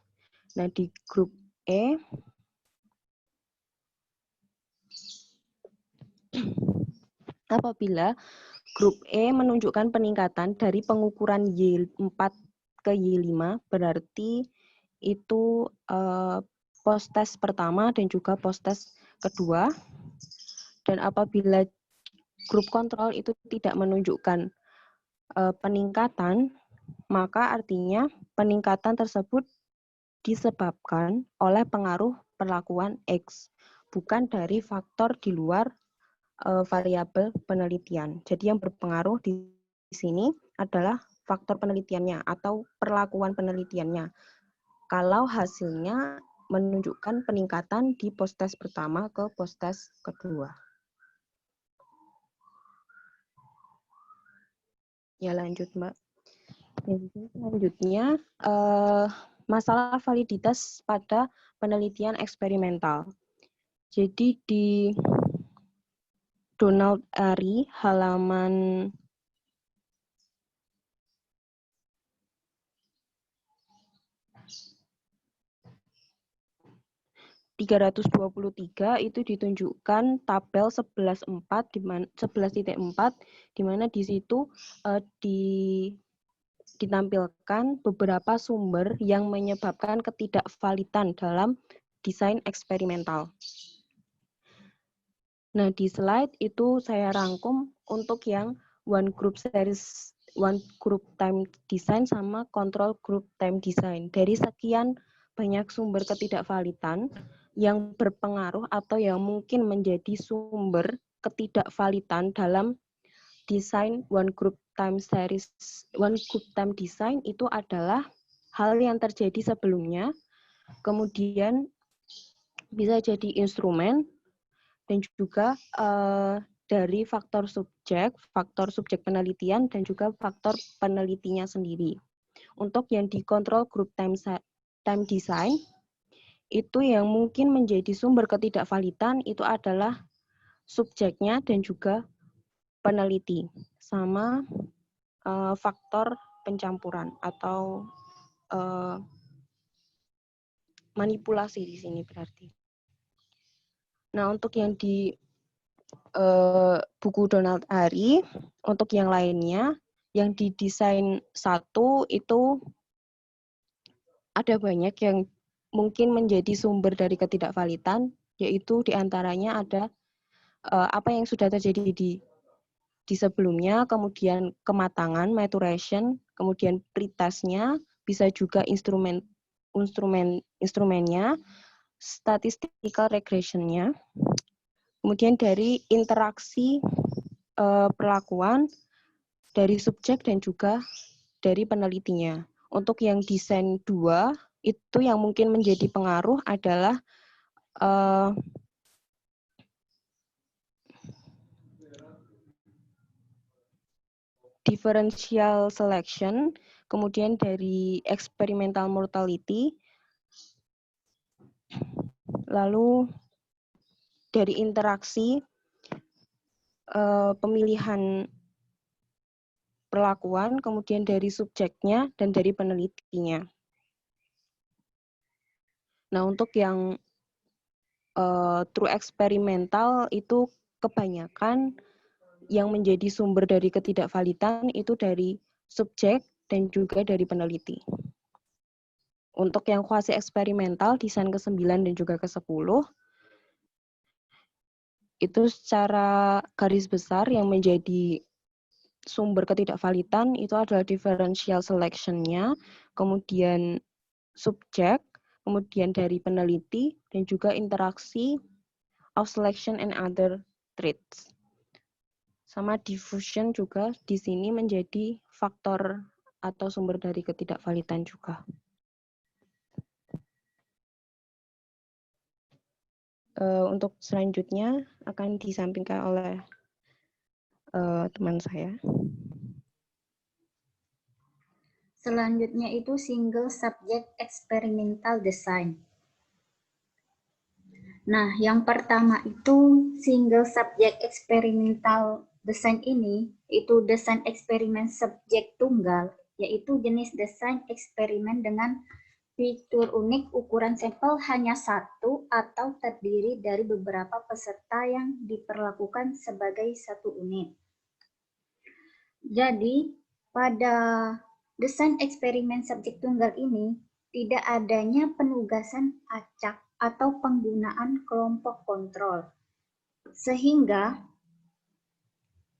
Nah, di grup E, apabila grup E menunjukkan peningkatan dari pengukuran Y4 ke Y5, berarti itu post-test pertama dan juga post-test kedua. Dan apabila grup kontrol itu tidak menunjukkan peningkatan, maka artinya peningkatan tersebut disebabkan oleh pengaruh perlakuan X, bukan dari faktor di luar variabel penelitian. Jadi yang berpengaruh di sini adalah faktor penelitiannya atau perlakuan penelitiannya. Kalau hasilnya menunjukkan peningkatan di post-test pertama ke post-test kedua. Ya, lanjut, Mbak. Selanjutnya, masalah validitas pada penelitian eksperimental. Jadi di Donald Ari halaman 323 itu ditunjukkan tabel 11.4 di mana 11.4 di mana di situ ditampilkan beberapa sumber yang menyebabkan ketidakvalidan dalam desain eksperimental. Nah, di slide itu saya rangkum untuk yang one group time design sama control group time design. Dari sekian banyak sumber ketidakvalidan yang berpengaruh atau yang mungkin menjadi sumber ketidakvalidan dalam desain one group time design itu adalah hal yang terjadi sebelumnya, kemudian bisa jadi instrumen, dan juga dari faktor subjek penelitian, dan juga faktor penelitinya sendiri. Untuk yang di control group time design, itu yang mungkin menjadi sumber ketidakvalidan itu adalah subjeknya dan juga peneliti, sama faktor pencampuran atau manipulasi di sini berarti. Nah, untuk yang di buku Donald Ari, untuk yang lainnya, yang di desain 1 itu ada banyak yang mungkin menjadi sumber dari ketidakvalidan, yaitu diantaranya ada apa yang sudah terjadi di sebelumnya, kemudian kematangan, maturation, kemudian pretestnya, bisa juga instrumennya, statistical regression-nya, kemudian dari interaksi perlakuan dari subjek dan juga dari penelitinya. Untuk yang desain 2, itu yang mungkin menjadi pengaruh adalah differential selection, kemudian dari experimental mortality, lalu dari interaksi, pemilihan perlakuan, kemudian dari subjeknya, dan dari penelitinya. Nah, untuk yang true eksperimental itu kebanyakan yang menjadi sumber dari ketidakvalidan itu dari subjek dan juga dari peneliti. Untuk yang kuasi eksperimental, desain ke-9 dan juga ke-10, itu secara garis besar yang menjadi sumber ketidakvalidan itu adalah differential selection-nya, kemudian subjek, kemudian dari peneliti, dan juga interaksi of selection and other traits. Sama diffusion juga di sini menjadi faktor atau sumber dari ketidakvalidan juga. Untuk selanjutnya akan disampaikan oleh teman saya. Selanjutnya itu single subject experimental design. Nah, yang pertama itu single subject experimental design ini, itu desain eksperimen subjek tunggal, yaitu jenis desain eksperimen dengan fitur unik, ukuran sampel hanya satu atau terdiri dari beberapa peserta yang diperlakukan sebagai satu unit. Jadi, pada desain eksperimen subjek tunggal ini, tidak adanya penugasan acak atau penggunaan kelompok kontrol. Sehingga,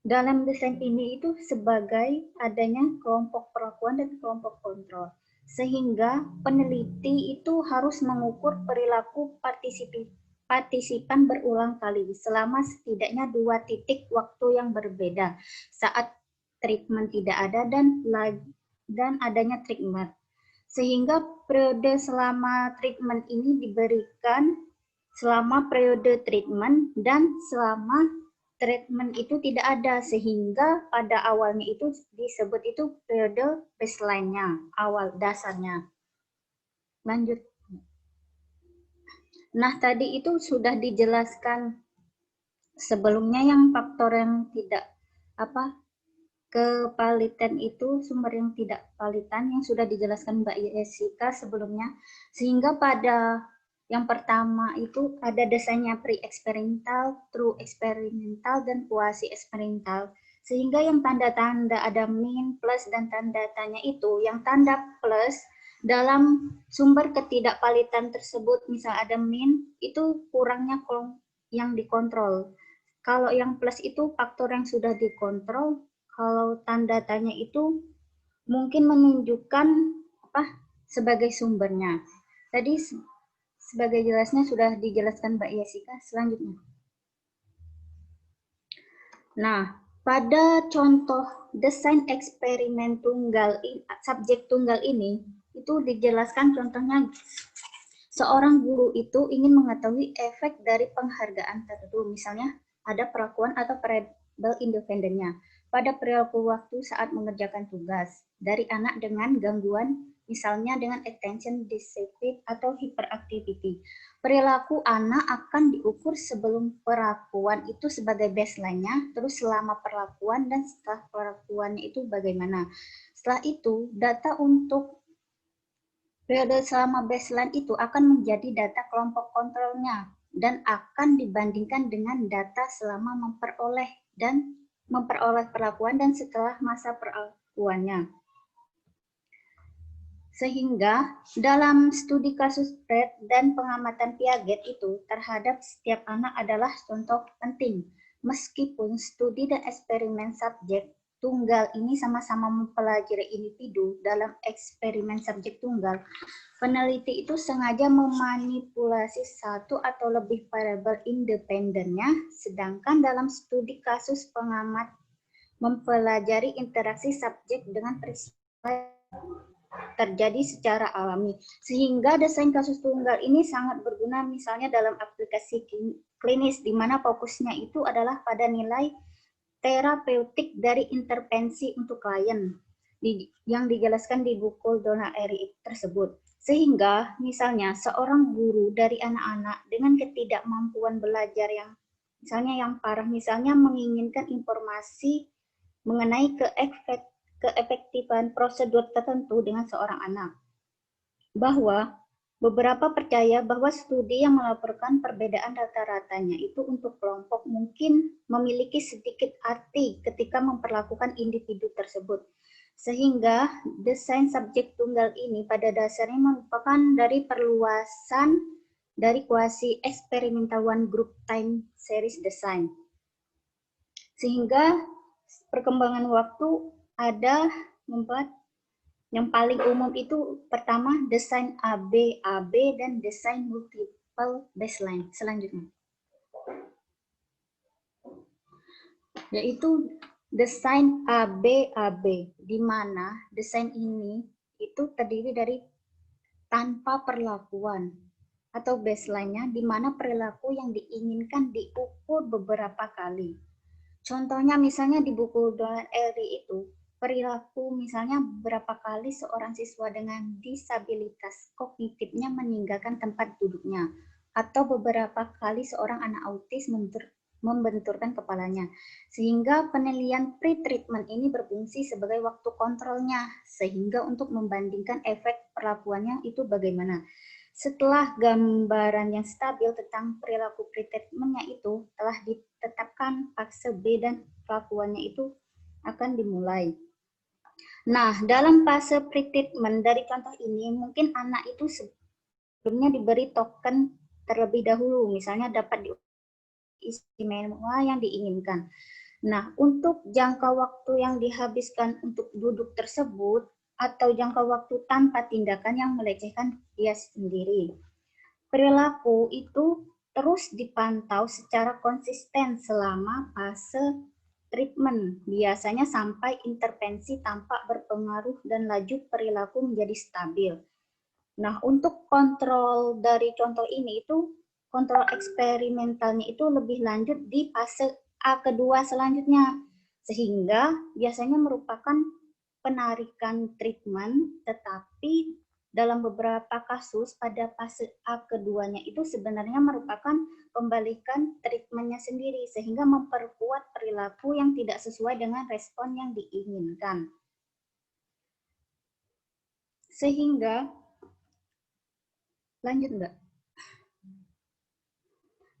dalam desain ini itu sebagai adanya kelompok perlakuan dan kelompok kontrol. Sehingga peneliti itu harus mengukur perilaku partisipan berulang kali selama setidaknya 2 titik waktu yang berbeda saat treatment tidak ada dan adanya treatment. Sehingga periode selama treatment ini diberikan selama periode treatment dan selama treatment itu tidak ada, sehingga pada awalnya itu disebut itu periode baseline-nya, awal dasarnya. Lanjut. Nah, tadi itu sudah dijelaskan sebelumnya yang faktor yang tidak kevalidan itu, sumber yang tidak validan yang sudah dijelaskan Mbak Jessica sebelumnya, sehingga pada yang pertama itu ada desainnya pre-eksperimental, true eksperimental, dan kuasi eksperimental. Sehingga yang tanda-tanda ada min, plus, dan tanda tanya itu, yang tanda plus dalam sumber ketidakvalidan tersebut, misal ada min, itu kurangnya kolom yang dikontrol. Kalau yang plus itu faktor yang sudah dikontrol, kalau tanda tanya itu mungkin menunjukkan sebagai sumbernya. Tadi sebagai jelasnya sudah dijelaskan Mbak Jessica. Selanjutnya. Nah, pada contoh desain eksperimen subjek tunggal ini, itu dijelaskan contohnya seorang guru itu ingin mengetahui efek dari penghargaan tertentu. Misalnya ada perlakuan atau variabel independennya pada perilaku waktu saat mengerjakan tugas dari anak dengan gangguan, misalnya dengan attention deficit atau hyperactivity. Perilaku anak akan diukur sebelum perlakuan itu sebagai baseline-nya, terus selama perlakuan dan setelah perlakuannya itu bagaimana. Setelah itu, data untuk periode selama baseline itu akan menjadi data kelompok kontrolnya dan akan dibandingkan dengan data selama memperoleh perlakuan dan setelah masa perlakuannya. Sehingga dalam studi kasus Pratt dan pengamatan Piaget itu terhadap setiap anak adalah contoh penting. Meskipun studi dan eksperimen subjek tunggal ini sama-sama mempelajari individu dalam eksperimen subjek tunggal, peneliti itu sengaja memanipulasi satu atau lebih variabel independennya, sedangkan dalam studi kasus pengamat mempelajari interaksi subjek dengan peristiwa terjadi secara alami. Sehingga desain kasus tunggal ini sangat berguna misalnya dalam aplikasi klinis di mana fokusnya itu adalah pada nilai terapeutik dari intervensi untuk klien. yang dijelaskan di buku Donald Eri tersebut. Sehingga misalnya seorang guru dari anak-anak dengan ketidakmampuan belajar yang misalnya yang parah, misalnya menginginkan informasi mengenai keefektifan prosedur tertentu dengan seorang anak. Bahwa beberapa percaya bahwa studi yang melaporkan perbedaan rata-ratanya itu untuk kelompok mungkin memiliki sedikit arti ketika memperlakukan individu tersebut. Sehingga desain subjek tunggal ini pada dasarnya merupakan dari perluasan dari kuasi eksperimental one group time series design. Sehingga perkembangan waktu ada membuat yang paling umum itu pertama desain AB dan desain multiple baseline. Selanjutnya yaitu desain AB, di mana desain ini itu terdiri dari tanpa perlakuan atau baseline-nya, di mana perilaku yang diinginkan diukur beberapa kali. Contohnya misalnya di buku Donald Eri itu, perilaku misalnya beberapa kali seorang siswa dengan disabilitas kognitifnya meninggalkan tempat duduknya, atau beberapa kali seorang anak autis membenturkan kepalanya. Sehingga penilaian pre-treatment ini berfungsi sebagai waktu kontrolnya, sehingga untuk membandingkan efek perlakuannya itu bagaimana. Setelah gambaran yang stabil tentang perilaku pre-treatment-nya itu telah ditetapkan, fase B dan perlakuannya itu akan dimulai. Nah, dalam fase pre-treatment dari contoh ini, mungkin anak itu sebelumnya diberi token terlebih dahulu, misalnya dapat istimewa yang diinginkan. Nah, untuk jangka waktu yang dihabiskan untuk duduk tersebut atau jangka waktu tanpa tindakan yang melecehkan dia sendiri. Perilaku itu terus dipantau secara konsisten selama fase treatment, biasanya sampai intervensi tampak berpengaruh dan laju perilaku menjadi stabil. Nah, untuk kontrol dari contoh ini itu kontrol eksperimentalnya itu lebih lanjut di fase A kedua selanjutnya, sehingga biasanya merupakan penarikan treatment, tetapi dalam beberapa kasus pada fase A keduanya itu sebenarnya merupakan pembalikan treatmentnya sendiri, sehingga memperkuat perilaku yang tidak sesuai dengan respon yang diinginkan. Sehingga, lanjut Mbak.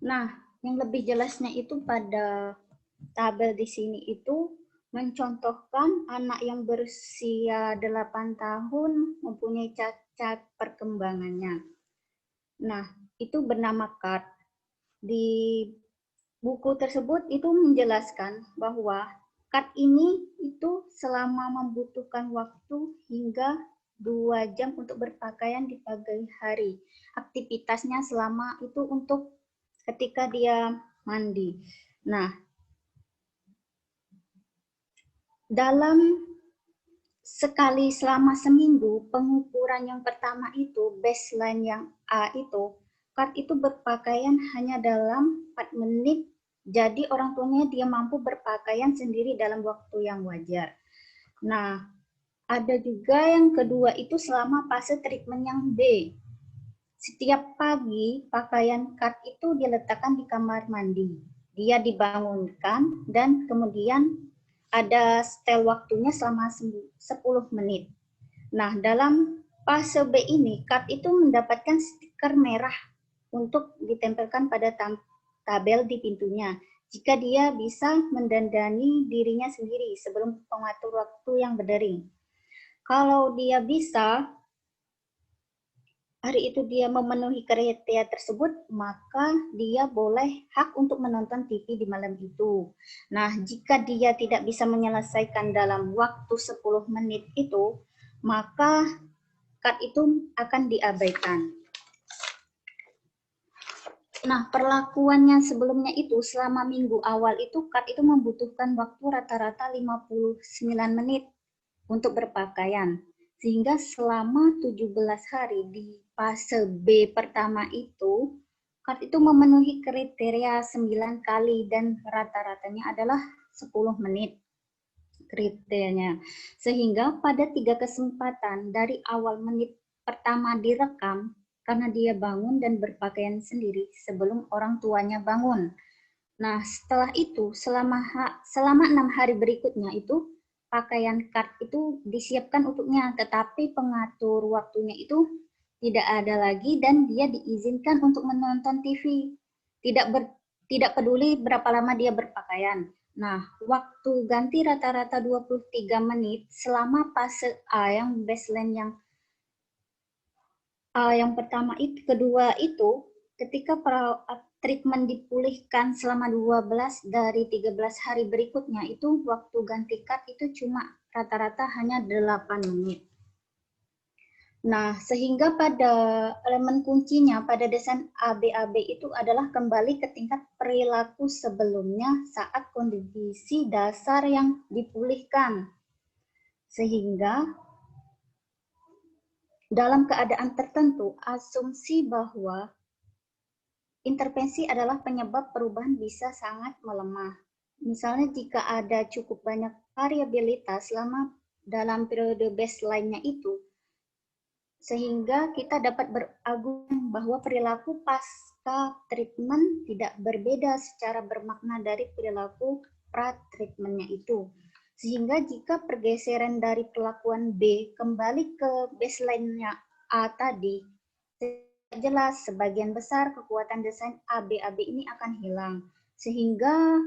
Nah, yang lebih jelasnya itu pada tabel di sini itu mencontohkan anak yang berusia 8 tahun mempunyai cacat perkembangannya. Nah, itu bernama CART. Di buku tersebut itu menjelaskan bahwa CART ini itu selama membutuhkan waktu hingga 2 jam untuk berpakaian di pagi hari. Aktivitasnya selama itu untuk ketika dia mandi. Nah, dalam sekali selama seminggu, pengukuran yang pertama itu, baseline yang A itu, CART itu berpakaian hanya dalam 4 menit, jadi orang tuanya dia mampu berpakaian sendiri dalam waktu yang wajar. Nah, ada juga yang kedua itu selama fase treatment yang B. Setiap pagi, pakaian CART itu diletakkan di kamar mandi. Dia dibangunkan dan kemudian ada setel waktunya selama 10 menit. Nah, dalam fase B ini, CART itu mendapatkan stiker merah untuk ditempelkan pada tabel di pintunya. Jika dia bisa mendandani dirinya sendiri sebelum pengatur waktu yang berdering. Kalau dia bisa, hari itu dia memenuhi kriteria tersebut, maka dia boleh hak untuk menonton TV di malam itu. Nah, jika dia tidak bisa menyelesaikan dalam waktu 10 menit itu, maka CART itu akan diabaikan. Nah, perlakuannya sebelumnya itu selama minggu awal itu CART itu membutuhkan waktu rata-rata 59 menit untuk berpakaian. Sehingga selama 17 hari di fase B pertama itu, CART itu memenuhi kriteria 9 kali dan rata-ratanya adalah 10 menit. kriterianya. Sehingga pada 3 kesempatan dari awal menit pertama direkam, karena dia bangun dan berpakaian sendiri sebelum orang tuanya bangun. Nah, setelah itu, selama 6 hari berikutnya itu, pakaian card itu disiapkan untuknya, tetapi pengatur waktunya itu tidak ada lagi dan dia diizinkan untuk menonton TV. Tidak peduli berapa lama dia berpakaian. Nah, waktu ganti rata-rata 23 menit selama fase A yang baseline yang pertama itu, kedua itu, ketika treatment dipulihkan selama 12 dari 13 hari berikutnya itu waktu ganti card itu cuma rata-rata hanya 8 menit. Nah, sehingga pada elemen kuncinya pada desain ABAB itu adalah kembali ke tingkat perilaku sebelumnya saat kondisi dasar yang dipulihkan. Sehingga dalam keadaan tertentu, asumsi bahwa intervensi adalah penyebab perubahan bisa sangat melemah. Misalnya jika ada cukup banyak variabilitas selama dalam periode baseline-nya itu, sehingga kita dapat berargumen bahwa perilaku pasca treatment tidak berbeda secara bermakna dari perilaku pra-treatmentnya itu. Sehingga jika pergeseran dari perlakuan B kembali ke baseline-nya A tadi, jelas sebagian besar kekuatan desain ABAB ini akan hilang. Sehingga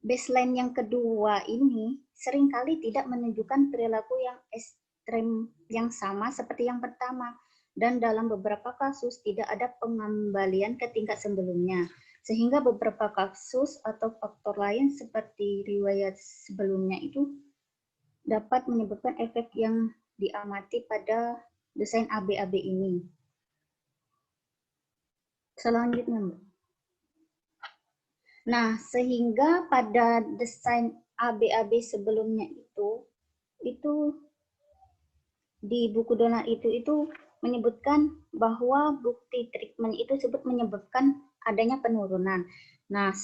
baseline yang kedua ini seringkali tidak menunjukkan perilaku yang ekstrem yang sama seperti yang pertama, dan dalam beberapa kasus tidak ada pengembalian ke tingkat sebelumnya, sehingga beberapa kasus atau faktor lain seperti riwayat sebelumnya itu dapat menyebabkan efek yang diamati pada desain ABAB ini. Selanjutnya, Mbak. Nah, sehingga pada desain ABAB sebelumnya itu di buku Donald itu menyebutkan bahwa bukti treatment itu menyebabkan adanya penurunan. Nah,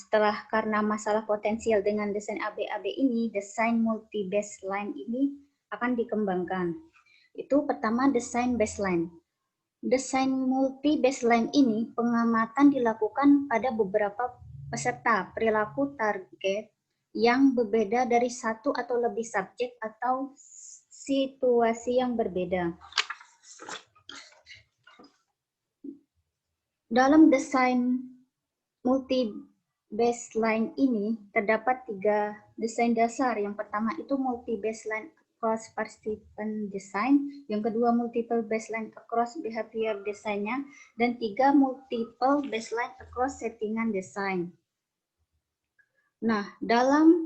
karena masalah potensial dengan desain ABAB ini, desain multi baseline ini akan dikembangkan. Itu pertama desain baseline. Desain multi baseline ini pengamatan dilakukan pada beberapa peserta perilaku target yang berbeda dari satu atau lebih subjek atau situasi yang berbeda. Dalam desain multi baseline ini terdapat 3 desain dasar. Yang pertama itu multi baseline across participant design, yang kedua multiple baseline across behavior design-nya, dan 3 multiple baseline across settingan design. Nah, dalam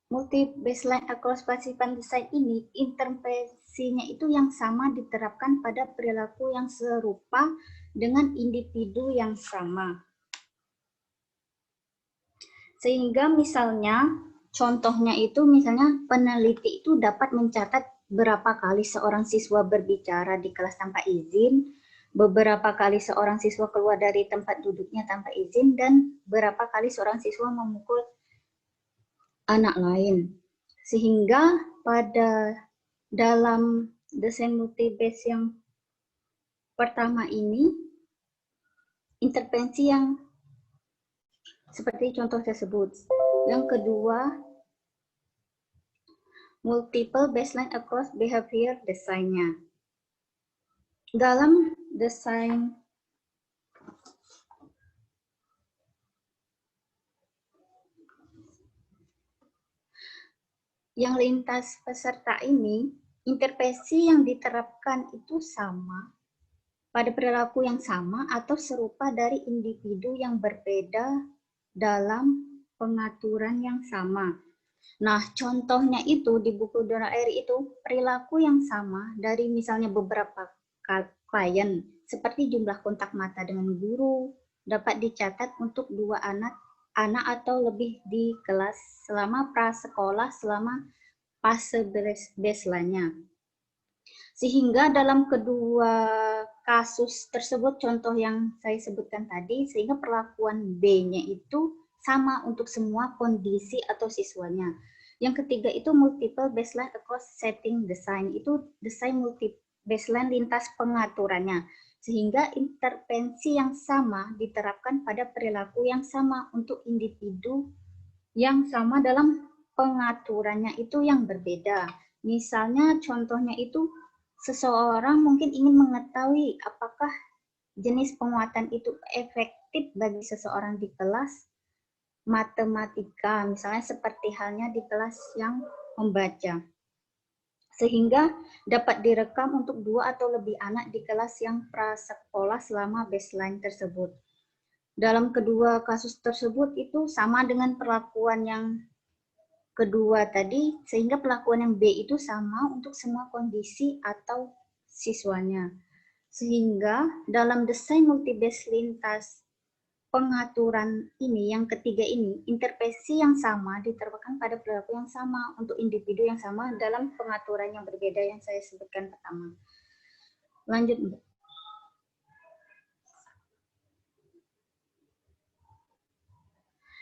multi baseline across participant design ini, intervensinya itu yang sama diterapkan pada perilaku yang serupa dengan individu yang sama. Sehingga misalnya, contohnya itu misalnya peneliti itu dapat mencatat berapa kali seorang siswa berbicara di kelas tanpa izin, beberapa kali seorang siswa keluar dari tempat duduknya tanpa izin, dan berapa kali seorang siswa memukul anak lain. Sehingga pada dalam desain multi-base yang pertama ini, intervensi yang seperti contoh tersebut. Yang kedua, multiple baseline across behavior design-nya. Dalam desain yang lintas peserta ini, intervensi yang diterapkan itu sama pada perilaku yang sama atau serupa dari individu yang berbeda dalam pengaturan yang sama. Nah, contohnya itu di buku Donald Eyre itu perilaku yang sama dari misalnya beberapa klien, seperti jumlah kontak mata dengan guru dapat dicatat untuk 2 anak atau lebih di kelas selama prasekolah selama fase baseline-nya. Sehingga dalam kedua kasus tersebut, contoh yang saya sebutkan tadi, sehingga perlakuan B-nya itu sama untuk semua kondisi atau siswanya. Yang ketiga itu multiple baseline across setting design, itu desain multi baseline lintas pengaturannya, sehingga intervensi yang sama diterapkan pada perilaku yang sama untuk individu yang sama dalam pengaturannya itu yang berbeda. Misalnya contohnya itu seseorang mungkin ingin mengetahui apakah jenis penguatan itu efektif bagi seseorang di kelas matematika, misalnya seperti halnya di kelas yang membaca. Sehingga dapat direkam untuk 2 atau lebih anak di kelas yang prasekolah selama baseline tersebut. Dalam kedua kasus tersebut itu sama dengan perlakuan yang kedua tadi, sehingga perlakuan yang B itu sama untuk semua kondisi atau siswanya. Sehingga dalam desain multibase lintas pengaturan ini, yang ketiga ini, intervensi yang sama diterapkan pada perilaku yang sama untuk individu yang sama dalam pengaturan yang berbeda yang saya sebutkan pertama. Lanjut, Mbak.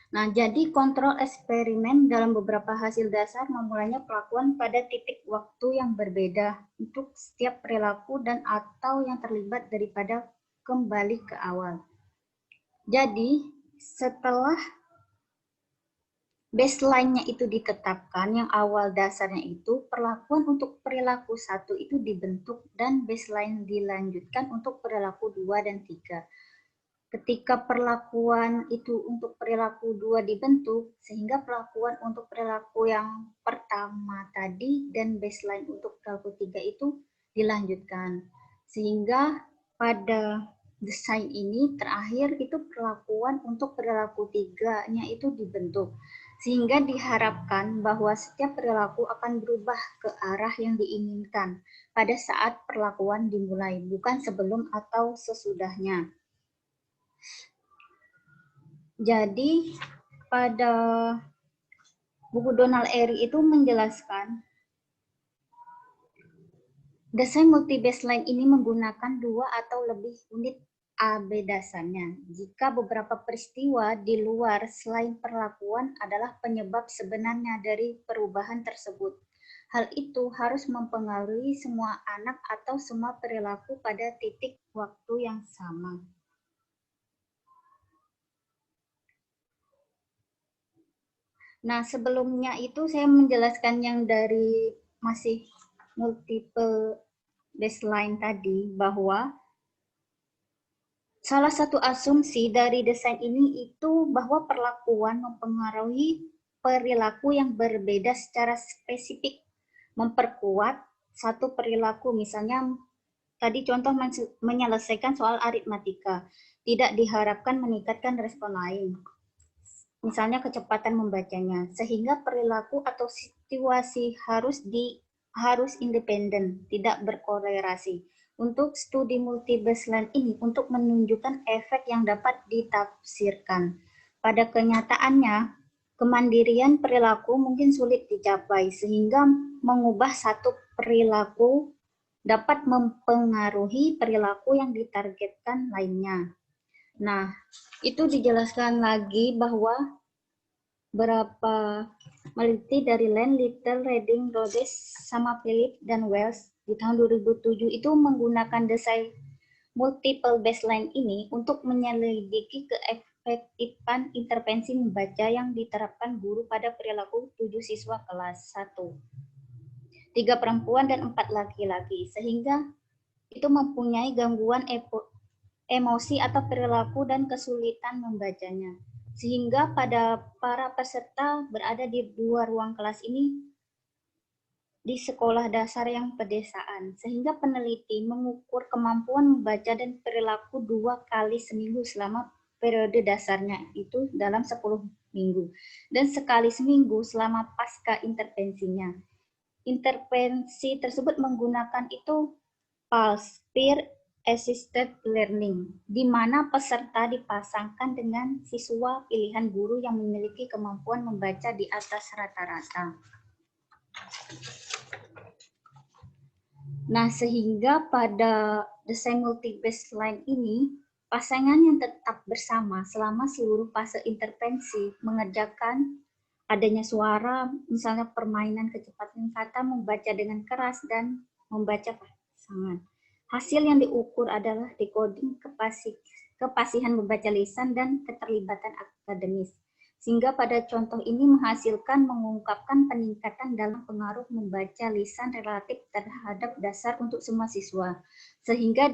Nah, jadi kontrol eksperimen dalam beberapa hasil dasar memulainya perlakuan pada titik waktu yang berbeda untuk setiap perilaku dan atau yang terlibat daripada kembali ke awal. Jadi, setelah baseline-nya itu ditetapkan, yang awal dasarnya itu, perlakuan untuk perilaku 1 itu dibentuk dan baseline dilanjutkan untuk perilaku 2 dan 3. Ketika perlakuan itu untuk perilaku 2 dibentuk, sehingga perlakuan untuk perilaku yang pertama tadi dan baseline untuk perilaku 3 itu dilanjutkan. Sehingga pada desain ini terakhir itu perlakuan untuk perilaku 3-nya itu dibentuk. Sehingga diharapkan bahwa setiap perilaku akan berubah ke arah yang diinginkan pada saat perlakuan dimulai, bukan sebelum atau sesudahnya. Jadi pada buku Donald Airy itu menjelaskan desain multi-baseline ini menggunakan 2 atau lebih unit AB dasarnya. Jika beberapa peristiwa di luar selain perlakuan adalah penyebab sebenarnya dari perubahan tersebut. Hal itu harus mempengaruhi semua anak atau semua perilaku pada titik waktu yang sama. Nah, sebelumnya itu saya menjelaskan yang dari masih multiple baseline tadi, bahwa salah satu asumsi dari desain ini itu bahwa perlakuan mempengaruhi perilaku yang berbeda secara spesifik, memperkuat satu perilaku. Misalnya tadi contoh menyelesaikan soal aritmatika, tidak diharapkan meningkatkan respon lain. Misalnya kecepatan membacanya, sehingga perilaku atau situasi harus independen, tidak berkorelasi. Untuk studi multi-baseline ini untuk menunjukkan efek yang dapat ditafsirkan. Pada kenyataannya, kemandirian perilaku mungkin sulit dicapai, sehingga mengubah satu perilaku dapat mempengaruhi perilaku yang ditargetkan lainnya. Nah, itu dijelaskan lagi bahwa beberapa peneliti dari Land, Little, Reading, Rhodes, sama Philip dan Wells di tahun 2007 itu menggunakan desain multiple baseline ini untuk menyelidiki keefektifan intervensi membaca yang diterapkan guru pada perilaku 7 siswa kelas 1. 3 perempuan dan 4 laki-laki, sehingga itu mempunyai gangguan emosi atau perilaku dan kesulitan membacanya. Sehingga pada para peserta berada di 2 ruang kelas ini di sekolah dasar yang pedesaan. Sehingga peneliti mengukur kemampuan membaca dan perilaku 2 kali seminggu selama periode dasarnya itu dalam 10 minggu. Dan sekali seminggu selama pasca intervensinya. Intervensi tersebut menggunakan itu PALS, Peer Assisted Learning, di mana peserta dipasangkan dengan siswa pilihan guru yang memiliki kemampuan membaca di atas rata-rata. Nah, sehingga pada desain multi-baseline ini pasangan yang tetap bersama selama seluruh fase intervensi mengerjakan adanya suara, misalnya permainan kecepatan kata, membaca dengan keras, dan membaca pasangan. Hasil yang diukur adalah decoding kepasihan membaca lisan dan keterlibatan akademis. Sehingga pada contoh ini menghasilkan mengungkapkan peningkatan dalam pengaruh membaca lisan relatif terhadap dasar untuk semua siswa. Sehingga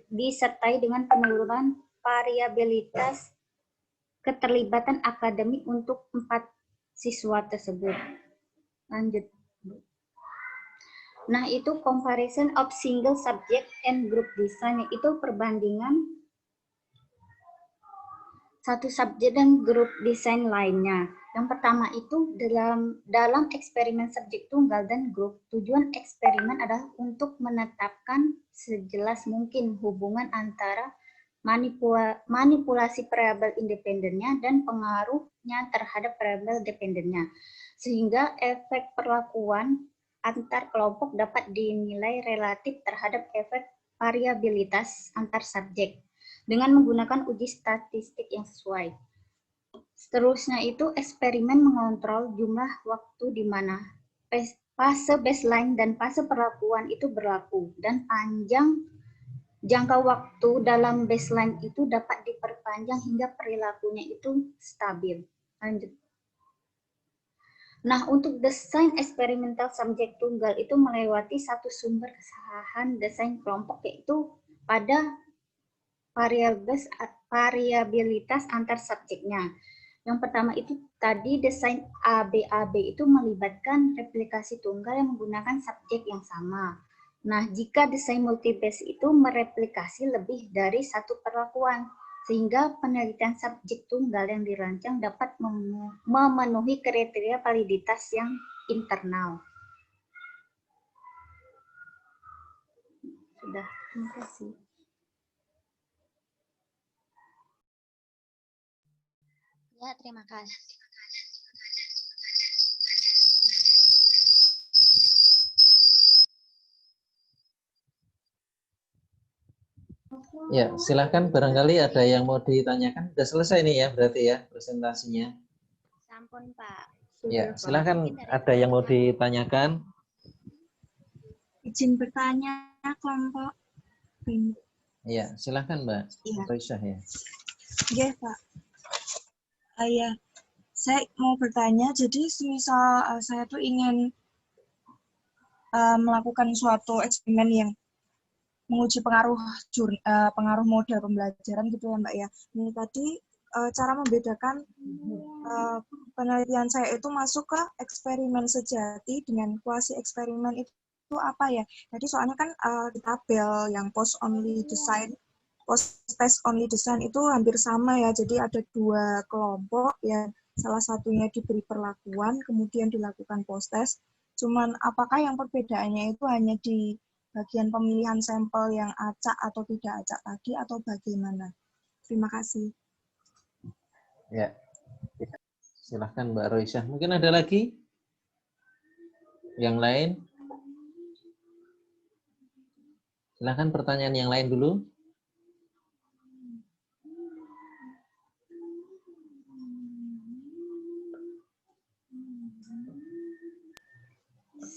disertai dengan penurunan variabilitas keterlibatan akademik untuk 4 siswa tersebut. Lanjut. Nah, itu comparison of single subject and group design, itu perbandingan satu subjek dan grup desain lainnya. Yang pertama itu dalam eksperimen subjek tunggal dan grup, tujuan eksperimen adalah untuk menetapkan sejelas mungkin hubungan antara manipulasi variabel independennya dan pengaruhnya terhadap variabel dependennya. Sehingga efek perlakuan antar kelompok dapat dinilai relatif terhadap efek variabilitas antar subjek dengan menggunakan uji statistik yang sesuai. Seterusnya itu eksperimen mengontrol jumlah waktu di mana fase baseline dan fase perlakuan itu berlaku, dan panjang jangka waktu dalam baseline itu dapat diperpanjang hingga perilakunya itu stabil. Lanjut. Nah, untuk desain eksperimental subjek tunggal itu melewati satu sumber kesalahan desain kelompok, yaitu pada variabilitas antar subjeknya. Yang pertama itu tadi desain ABAB itu melibatkan replikasi tunggal yang menggunakan subjek yang sama. Nah, jika desain multibase itu mereplikasi lebih dari satu perlakuan, sehingga penelitian subjek tunggal yang dirancang dapat memenuhi kriteria validitas yang internal. Sudah, terima kasih. Ya, terima kasih. Ya, silakan barangkali ada yang mau ditanyakan. Sudah selesai nih ya berarti ya presentasinya. Sampun, Pak. Ya, silakan ada yang mau ditanyakan. Izin bertanya kelompok. Ya, silakan Mbak Roisyah ya. Iya, Pak. Ya, saya mau bertanya, jadi misal saya tuh ingin melakukan suatu eksperimen yang menguji pengaruh model pembelajaran gitu ya Mbak ya. Ini tadi cara membedakan penelitian saya itu masuk ke eksperimen sejati dengan kuasi eksperimen itu apa ya? Jadi soalnya kan di tabel yang post test only design itu hampir sama ya. Jadi ada 2 kelompok ya, salah satunya diberi perlakuan kemudian dilakukan post test. Cuman apakah yang perbedaannya itu hanya di bagian pemilihan sampel yang acak atau tidak acak tadi atau bagaimana? Terima kasih. Ya. Silahkan Mbak Roisyah. Mungkin ada lagi? Yang lain? Silahkan pertanyaan yang lain dulu.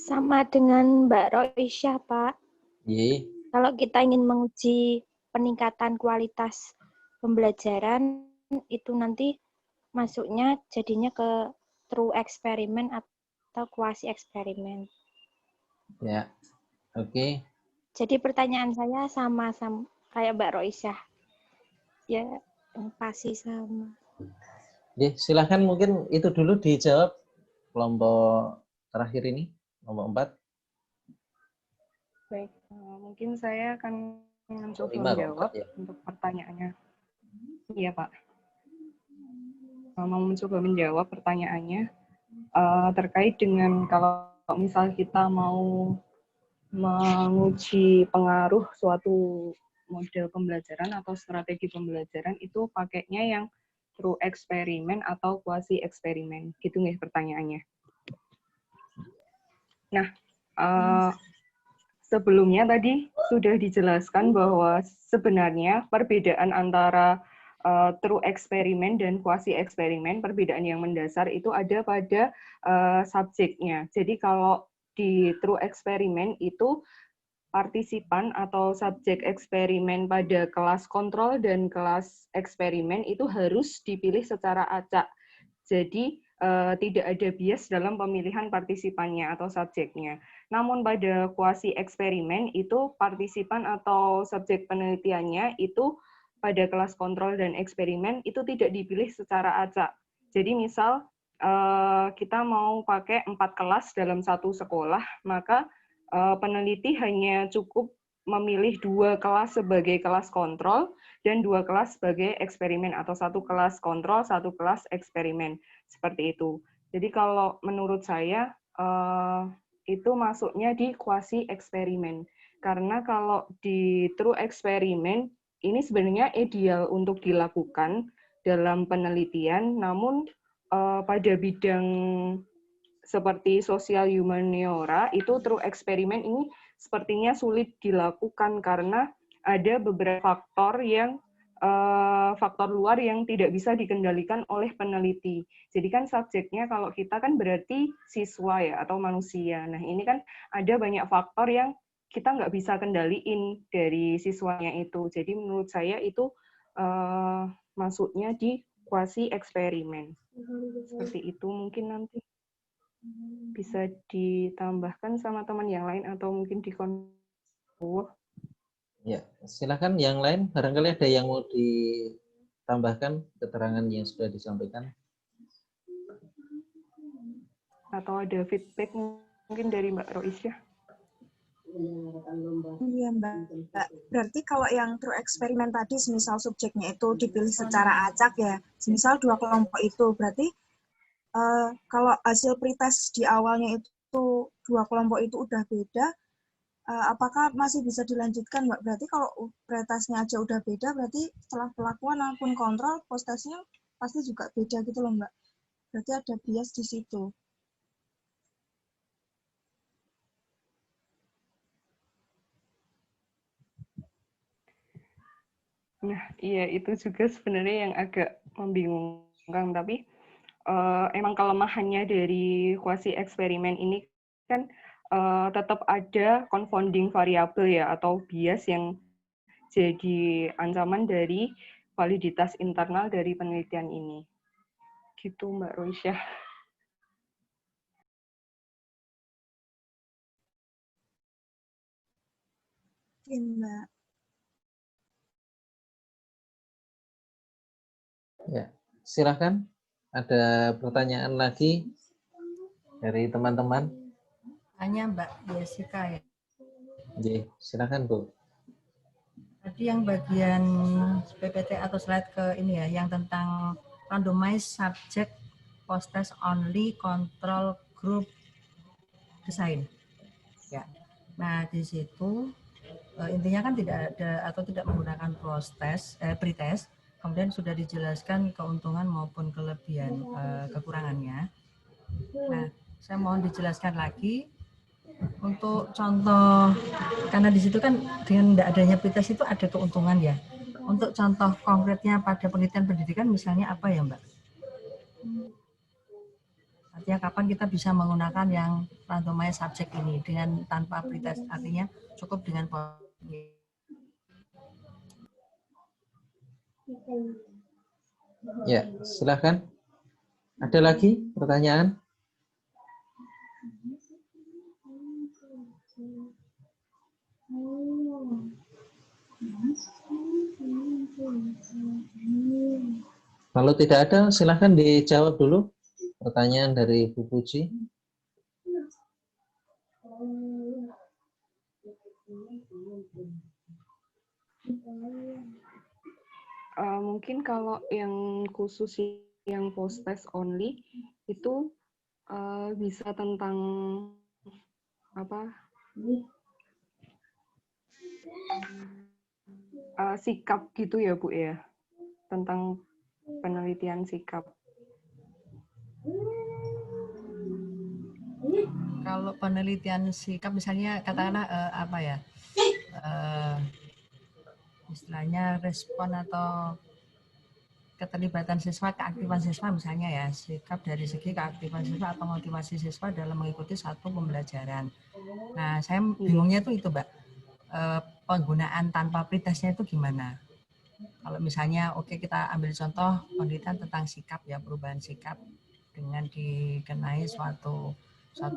Sama dengan Mbak Roisyah, Pak. Iya. Kalau kita ingin menguji peningkatan kualitas pembelajaran, itu nanti masuknya jadinya ke true eksperimen atau kuasi eksperimen. Ya, oke. Jadi pertanyaan saya sama kayak Mbak Roisyah. Ya, pasti sama. Oke, silahkan mungkin itu dulu dijawab kelompok terakhir ini, kelompok 4. Baik, mungkin saya akan mencoba 5, menjawab ya. untuk pertanyaannya. Iya, Pak. Mau mencoba menjawab pertanyaannya terkait dengan kalau misal kita mau menguji pengaruh suatu model pembelajaran atau strategi pembelajaran itu pakainya yang true eksperimen atau kuasi eksperimen, gitu nggih pertanyaannya. Nah, sebelumnya tadi sudah dijelaskan bahwa sebenarnya perbedaan antara true eksperimen dan quasi eksperimen, perbedaan yang mendasar itu ada pada subjeknya. Jadi kalau di true eksperimen itu partisipan atau subjek eksperimen pada kelas kontrol dan kelas eksperimen itu harus dipilih secara acak. Jadi tidak ada bias dalam pemilihan partisipannya atau subjeknya. Namun pada kuasi eksperimen itu partisipan atau subjek penelitiannya itu pada kelas kontrol dan eksperimen itu tidak dipilih secara acak. Jadi misal kita mau pakai 4 kelas dalam satu sekolah, maka peneliti hanya cukup memilih 2 kelas sebagai kelas kontrol dan 2 kelas sebagai eksperimen atau 1 kelas kontrol, 1 kelas eksperimen. Seperti itu. Jadi kalau menurut saya itu masuknya di kuasi eksperimen. Karena kalau di true eksperimen ini sebenarnya ideal untuk dilakukan dalam penelitian, namun pada bidang seperti sosial humaniora itu true eksperimen ini sepertinya sulit dilakukan karena ada beberapa faktor luar yang tidak bisa dikendalikan oleh peneliti. Jadi kan subjeknya kalau kita kan berarti siswa ya atau manusia. Nah ini kan ada banyak faktor yang kita nggak bisa kendaliin dari siswanya itu. Jadi menurut saya itu masuknya di kuasi eksperimen. Seperti itu mungkin nanti bisa ditambahkan sama teman yang lain atau mungkin di Ya, silakan yang lain. Barangkali ada yang mau ditambahkan keterangan yang sudah disampaikan. Atau ada feedback mungkin dari Mbak Roisyah. Iya, Mbak. Berarti kalau yang true eksperimen tadi, semisal subjeknya itu dipilih secara acak ya, semisal 2 kelompok itu, berarti kalau hasil pretest di awalnya itu 2 kelompok itu udah beda, apakah masih bisa dilanjutkan, Mbak? Berarti kalau pretestnya aja udah beda, berarti setelah pelakuan maupun kontrol, post-testnya pasti juga beda gitu loh, Mbak. Berarti ada bias di situ. Nah, iya itu juga sebenarnya yang agak membingungkan, tapi emang kelemahannya dari kuasi eksperimen ini kan tetap ada confounding variable ya atau bias yang jadi ancaman dari validitas internal dari penelitian ini. Gitu Mbak Roisyah. Oke, Mbak. Ya, silakan. Ada pertanyaan lagi dari teman-teman? Hanya Mbak Jessica ya. Oke, silakan Bu. Tadi yang bagian PPT atau slide ke ini ya, yang tentang randomized subject post-test only control group design. Ya. Nah, di situ intinya kan tidak ada atau tidak menggunakan pretest, kemudian sudah dijelaskan keuntungan maupun kelebihan kekurangannya. Nah, saya mohon dijelaskan lagi untuk contoh, karena di situ kan dengan tidak adanya pretest itu ada keuntungan ya. Untuk contoh konkretnya pada penelitian pendidikan misalnya apa ya Mbak? Artinya kapan kita bisa menggunakan yang randomized subject ini dengan tanpa pretest, artinya cukup dengan Ya, silakan. Ada lagi pertanyaan? Kalau tidak ada, silakan dijawab dulu pertanyaan dari Bu Puji. Mungkin kalau yang khusus yang post-test only itu bisa tentang apa sikap gitu ya Bu ya, tentang penelitian sikap. Kalau penelitian sikap misalnya katakanlah apa ya, istilahnya respon atau keterlibatan siswa, keaktifan siswa misalnya ya, sikap dari segi keaktifan siswa atau motivasi siswa dalam mengikuti satu pembelajaran. Nah, saya bingungnya itu Mbak, penggunaan tanpa pretestnya itu gimana? Kalau misalnya, oke, kita ambil contoh penelitian tentang sikap ya, perubahan sikap dengan dikenai suatu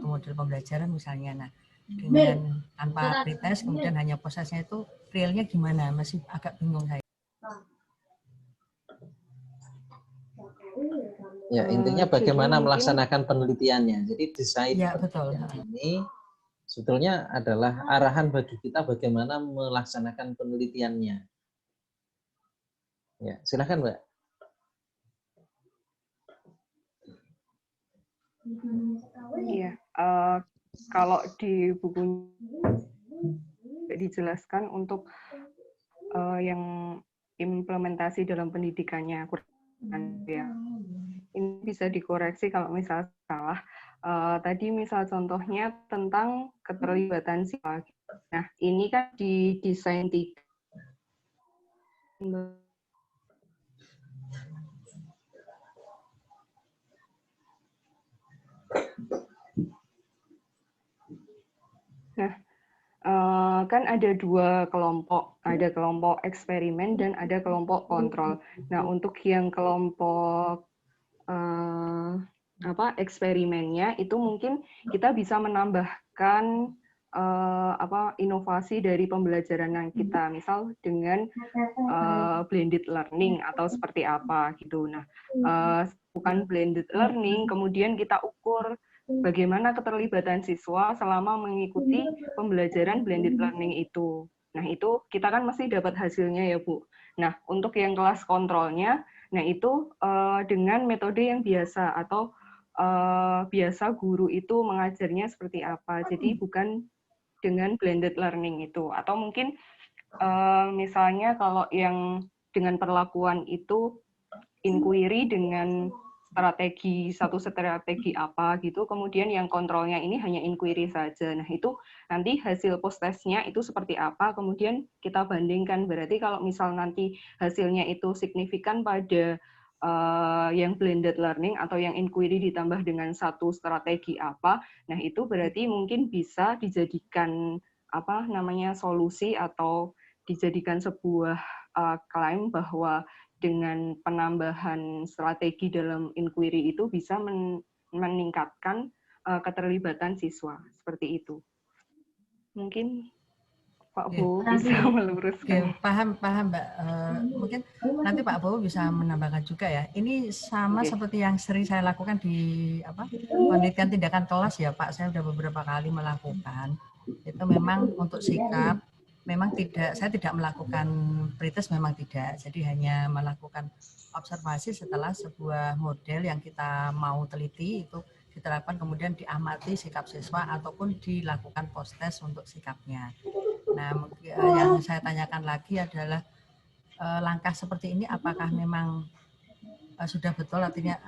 model pembelajaran misalnya. Nah, dengan tanpa pretest kemudian hanya prosesnya itu realnya gimana? Masih agak bingung saya. Ya, intinya bagaimana melaksanakan penelitiannya. Jadi desain ya, betul. Ini sebetulnya adalah arahan bagi kita bagaimana melaksanakan penelitiannya. Ya, silakan Mbak. Iya, kalau di buku dijelaskan untuk yang implementasi dalam pendidikannya ya. Ini bisa dikoreksi kalau misal salah. Tadi misal contohnya tentang keterlibatan siswa. Nah, ini kan di desain 3. Nah, kan ada 2 kelompok, ada kelompok eksperimen dan ada kelompok kontrol. Nah, untuk yang kelompok eksperimennya itu mungkin kita bisa menambahkan inovasi dari pembelajaran yang kita, misal dengan blended learning atau seperti apa gitu. Nah, bukan blended learning, kemudian kita ukur bagaimana keterlibatan siswa selama mengikuti pembelajaran blended learning itu. Nah, itu kita kan masih dapat hasilnya ya, Bu. Nah, untuk yang kelas kontrolnya, nah itu dengan metode yang biasa atau biasa guru itu mengajarnya seperti apa. Jadi bukan dengan blended learning itu. Atau mungkin misalnya kalau yang dengan perlakuan itu inquiry dengan satu strategi apa gitu, kemudian yang kontrolnya ini hanya inquiry saja. Nah, itu nanti hasil post-testnya itu seperti apa, kemudian kita bandingkan. Berarti kalau misal nanti hasilnya itu signifikan pada yang blended learning atau yang inquiry ditambah dengan satu strategi apa, nah itu berarti mungkin bisa dijadikan solusi atau dijadikan sebuah klaim bahwa dengan penambahan strategi dalam inquiry itu bisa meningkatkan keterlibatan siswa. Seperti itu. Mungkin Pak Bowo bisa meluruskan. Paham Mbak. Mungkin nanti Pak Bowo bisa menambahkan juga ya. Ini sama seperti yang sering saya lakukan di penelitian tindakan kelas ya Pak. Saya sudah beberapa kali melakukan. Itu memang untuk sikap. Memang saya tidak melakukan pretest, memang tidak. Jadi hanya melakukan observasi setelah sebuah model yang kita mau teliti itu diterapkan, kemudian diamati sikap siswa ataupun dilakukan post-test untuk sikapnya. Nah, yang saya tanyakan lagi adalah langkah seperti ini apakah memang sudah betul, artinya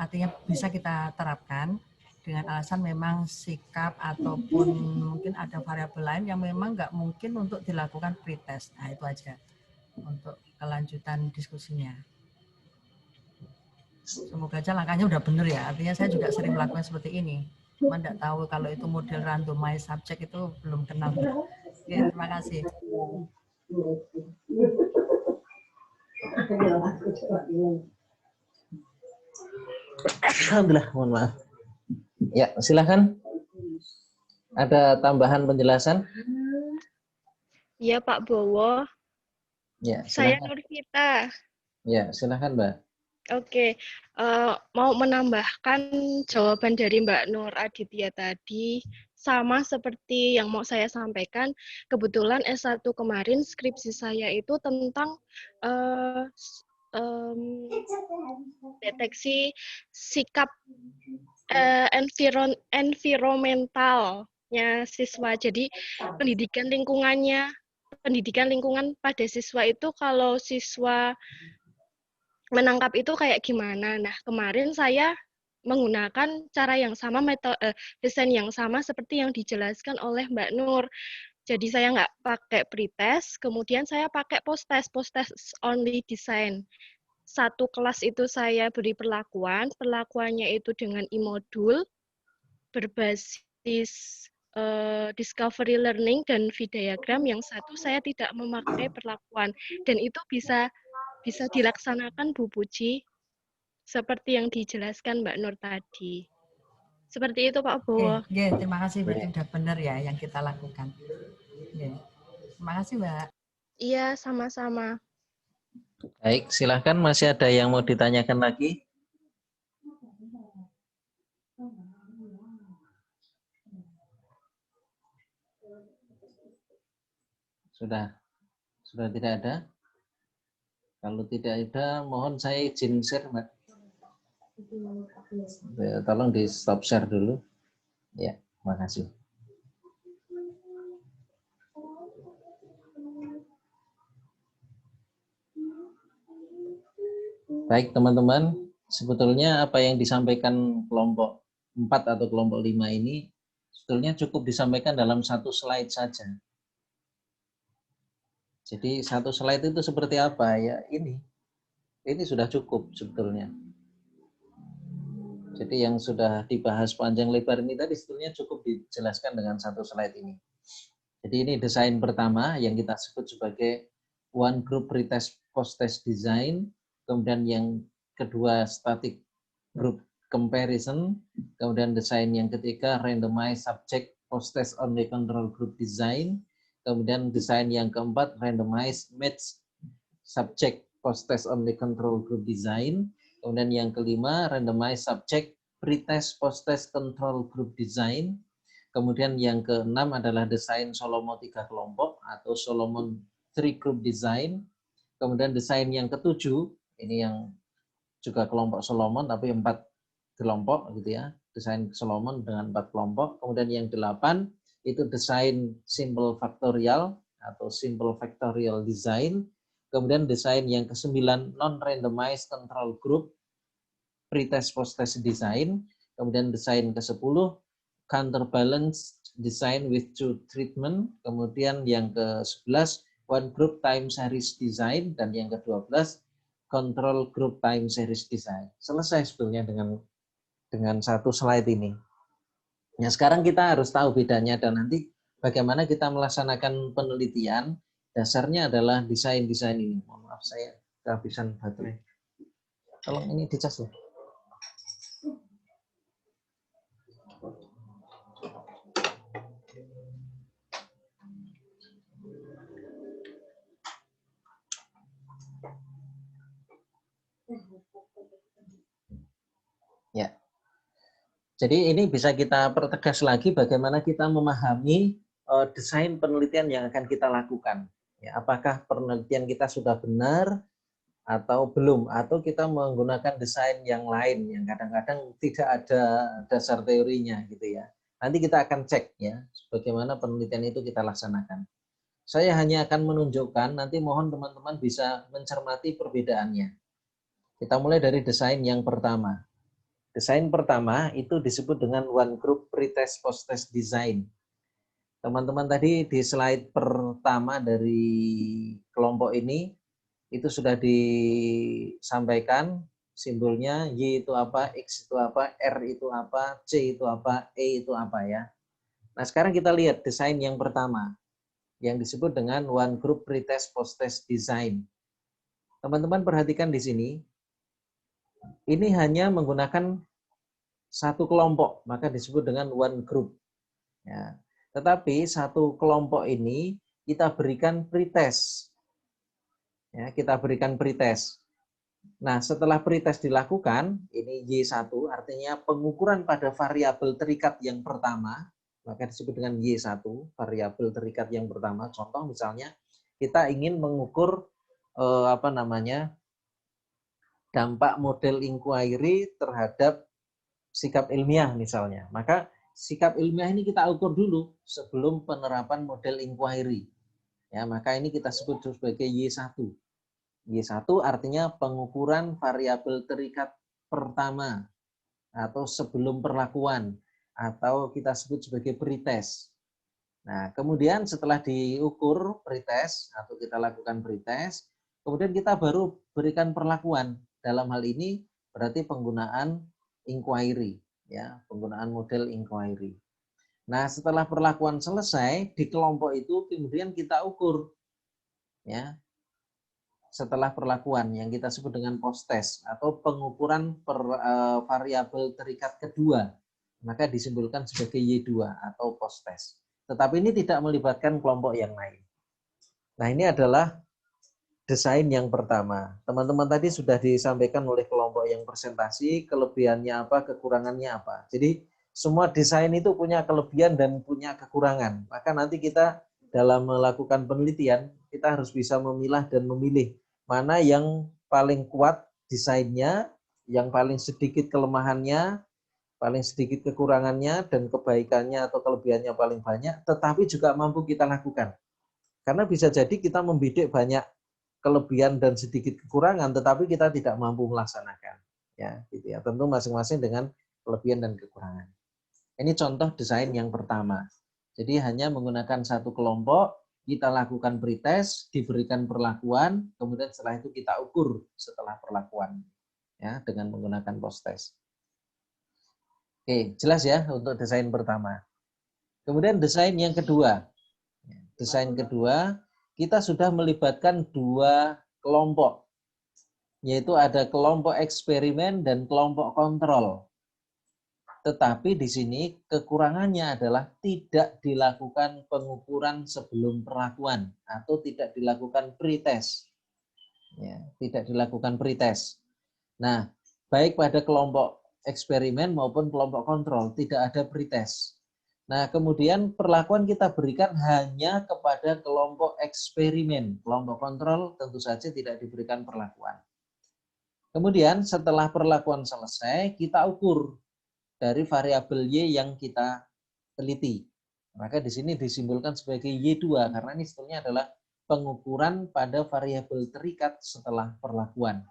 bisa kita terapkan dengan alasan memang sikap ataupun mungkin ada variabel lain yang memang nggak mungkin untuk dilakukan pretest. Nah, itu aja untuk kelanjutan diskusinya. Semoga aja langkahnya udah benar ya. Artinya saya juga sering melakukan seperti ini. Cuma nggak tahu kalau itu model randomized subject itu belum kenal. Oke, terima kasih. Alhamdulillah, mohon maaf. Ya, silakan. Ada tambahan penjelasan? Ya, Pak Bowo. Ya, saya Nurvita. Ya, silakan, Mbak. Oke, mau menambahkan jawaban dari Mbak Nur Aditya tadi, sama seperti yang mau saya sampaikan. Kebetulan S1 kemarin skripsi saya itu tentang deteksi sikap environmentalnya siswa. Jadi pendidikan lingkungan pada siswa itu, kalau siswa menangkap itu kayak gimana. Nah, kemarin saya menggunakan cara yang sama, desain yang sama seperti yang dijelaskan oleh Mbak Nur. Jadi saya nggak pakai pretest, kemudian saya pakai post-test only design. Satu kelas itu saya beri perlakuannya itu dengan e-modul, berbasis discovery learning dan V-diagram. Yang satu saya tidak memakai perlakuan, dan itu bisa dilaksanakan Bu Puji, seperti yang dijelaskan Mbak Nur tadi. Seperti itu Pak Bowo. Oke, terima kasih, berarti udah benar ya yang kita lakukan. Oke. Terima kasih Mbak. Iya, sama-sama. Baik, silahkan, masih ada yang mau ditanyakan lagi? Sudah tidak ada? Kalau tidak ada, mohon saya izin share, Mbak. Tolong di stop share dulu. Ya, makasih. Baik, teman-teman, sebetulnya apa yang disampaikan kelompok 4 atau kelompok 5 ini sebetulnya cukup disampaikan dalam satu slide saja. Jadi satu slide itu seperti apa ya? Ini sudah cukup sebetulnya. Jadi yang sudah dibahas panjang lebar ini tadi sebetulnya cukup dijelaskan dengan satu slide ini. Jadi ini desain pertama yang kita sebut sebagai one group pretest post-test design. Kemudian yang kedua static group comparison. Kemudian desain yang ketiga randomized subject post-test only control group design. Kemudian desain yang keempat randomized match subject post-test only control group design. Kemudian yang kelima, randomized subject pretest post-test control group design. Kemudian yang keenam adalah desain Solomon 3 kelompok atau Solomon 3 group design. Kemudian desain yang ketujuh, ini yang juga kelompok Solomon tapi 4 kelompok gitu ya. Desain Solomon dengan 4 kelompok. Kemudian yang 8 itu desain simple factorial atau simple factorial design. Kemudian desain yang ke-9 non-randomized control group pretest post-test design. Kemudian desain ke-10 counterbalance design with two treatment. Kemudian yang ke-11 one group time series design, dan yang ke-12 control group time series design. Selesai sebetulnya dengan satu slide ini. Nah, sekarang kita harus tahu bedanya dan nanti bagaimana kita melaksanakan penelitian. Dasarnya adalah desain-desain ini. Mohon maaf, saya kehabisan baterai. Tolong ini dicas ya. Ya. Jadi ini bisa kita pertegas lagi bagaimana kita memahami desain penelitian yang akan kita lakukan. Ya, apakah penelitian kita sudah benar atau belum, atau kita menggunakan desain yang lain yang kadang-kadang tidak ada dasar teorinya gitu ya. Nanti kita akan cek ya bagaimana penelitian itu kita laksanakan. Saya hanya akan menunjukkan, nanti mohon teman-teman bisa mencermati perbedaannya. Kita mulai dari desain yang pertama. Desain pertama itu disebut dengan one group pretest post-test design. Teman-teman tadi di slide pertama dari kelompok ini itu sudah disampaikan simbolnya, Y itu apa, X itu apa, R itu apa, C itu apa, E itu apa ya. Nah sekarang kita lihat desain yang pertama yang disebut dengan one group pretest post-test design. Teman-teman perhatikan di sini, ini hanya menggunakan satu kelompok, maka disebut dengan one group. Ya. Tetapi satu kelompok ini kita berikan pretest. Ya, kita berikan pretest. Nah, setelah pretest dilakukan, ini Y1 artinya pengukuran pada variabel terikat yang pertama, maka disebut dengan Y1, variabel terikat yang pertama. Contoh misalnya kita ingin mengukur dampak model inquiry terhadap sikap ilmiah misalnya. Maka sikap ilmiah ini kita ukur dulu sebelum penerapan model inquiry. Ya, maka ini kita sebut sebagai Y1. Y1 artinya pengukuran variabel terikat pertama atau sebelum perlakuan, atau kita sebut sebagai pretest. Nah, kemudian setelah diukur pretest atau kita lakukan pretest, kemudian kita baru berikan perlakuan. Dalam hal ini berarti penggunaan inquiry, ya, penggunaan model inquiry. Nah, setelah perlakuan selesai di kelompok itu kemudian kita ukur, ya. Setelah perlakuan yang kita sebut dengan post-test atau pengukuran variabel terikat kedua, maka disimpulkan sebagai Y2 atau post-test. Tetapi ini tidak melibatkan kelompok yang lain. Nah, ini adalah desain yang pertama. Teman-teman tadi sudah disampaikan oleh kelompok yang presentasi, kelebihannya apa, kekurangannya apa. Jadi semua desain itu punya kelebihan dan punya kekurangan. Maka nanti kita dalam melakukan penelitian, kita harus bisa memilah dan memilih mana yang paling kuat desainnya, yang paling sedikit kelemahannya, paling sedikit kekurangannya, dan kebaikannya atau kelebihannya paling banyak, tetapi juga mampu kita lakukan. Karena bisa jadi kita membidik banyak kelebihan dan sedikit kekurangan, tetapi kita tidak mampu melaksanakan. Ya, gitu ya. Tentu masing-masing dengan kelebihan dan kekurangan. Ini contoh desain yang pertama. Jadi hanya menggunakan satu kelompok, kita lakukan pretest, diberikan perlakuan, kemudian setelah itu kita ukur setelah perlakuan, ya, dengan menggunakan post-test. Oke, jelas ya untuk desain pertama. Kemudian desain yang kedua. Desain kedua, kita sudah melibatkan dua kelompok, yaitu ada kelompok eksperimen dan kelompok kontrol. Tetapi di sini kekurangannya adalah tidak dilakukan pengukuran sebelum perlakuan atau tidak dilakukan pretest. Ya, tidak dilakukan pretest. Nah, baik pada kelompok eksperimen maupun kelompok kontrol tidak ada pretest. Nah, kemudian perlakuan kita berikan hanya kepada kelompok eksperimen. Kelompok kontrol tentu saja tidak diberikan perlakuan. Kemudian setelah perlakuan selesai, kita ukur dari variabel Y yang kita teliti. Maka di sini disimpulkan sebagai Y2 karena ini sebetulnya adalah pengukuran pada variabel terikat setelah perlakuan,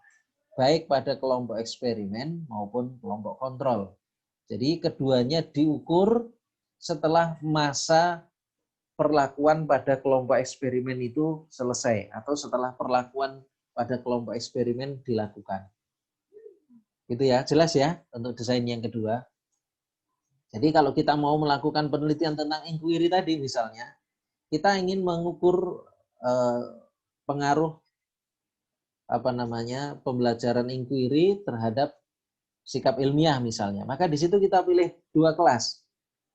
baik pada kelompok eksperimen maupun kelompok kontrol. Jadi keduanya diukur setelah masa perlakuan pada kelompok eksperimen itu selesai atau setelah perlakuan pada kelompok eksperimen dilakukan. Gitu ya, jelas ya untuk desain yang kedua. Jadi kalau kita mau melakukan penelitian tentang inquiry tadi misalnya, kita ingin mengukur pengaruh pembelajaran inquiry terhadap sikap ilmiah misalnya. Maka di situ kita pilih dua kelas.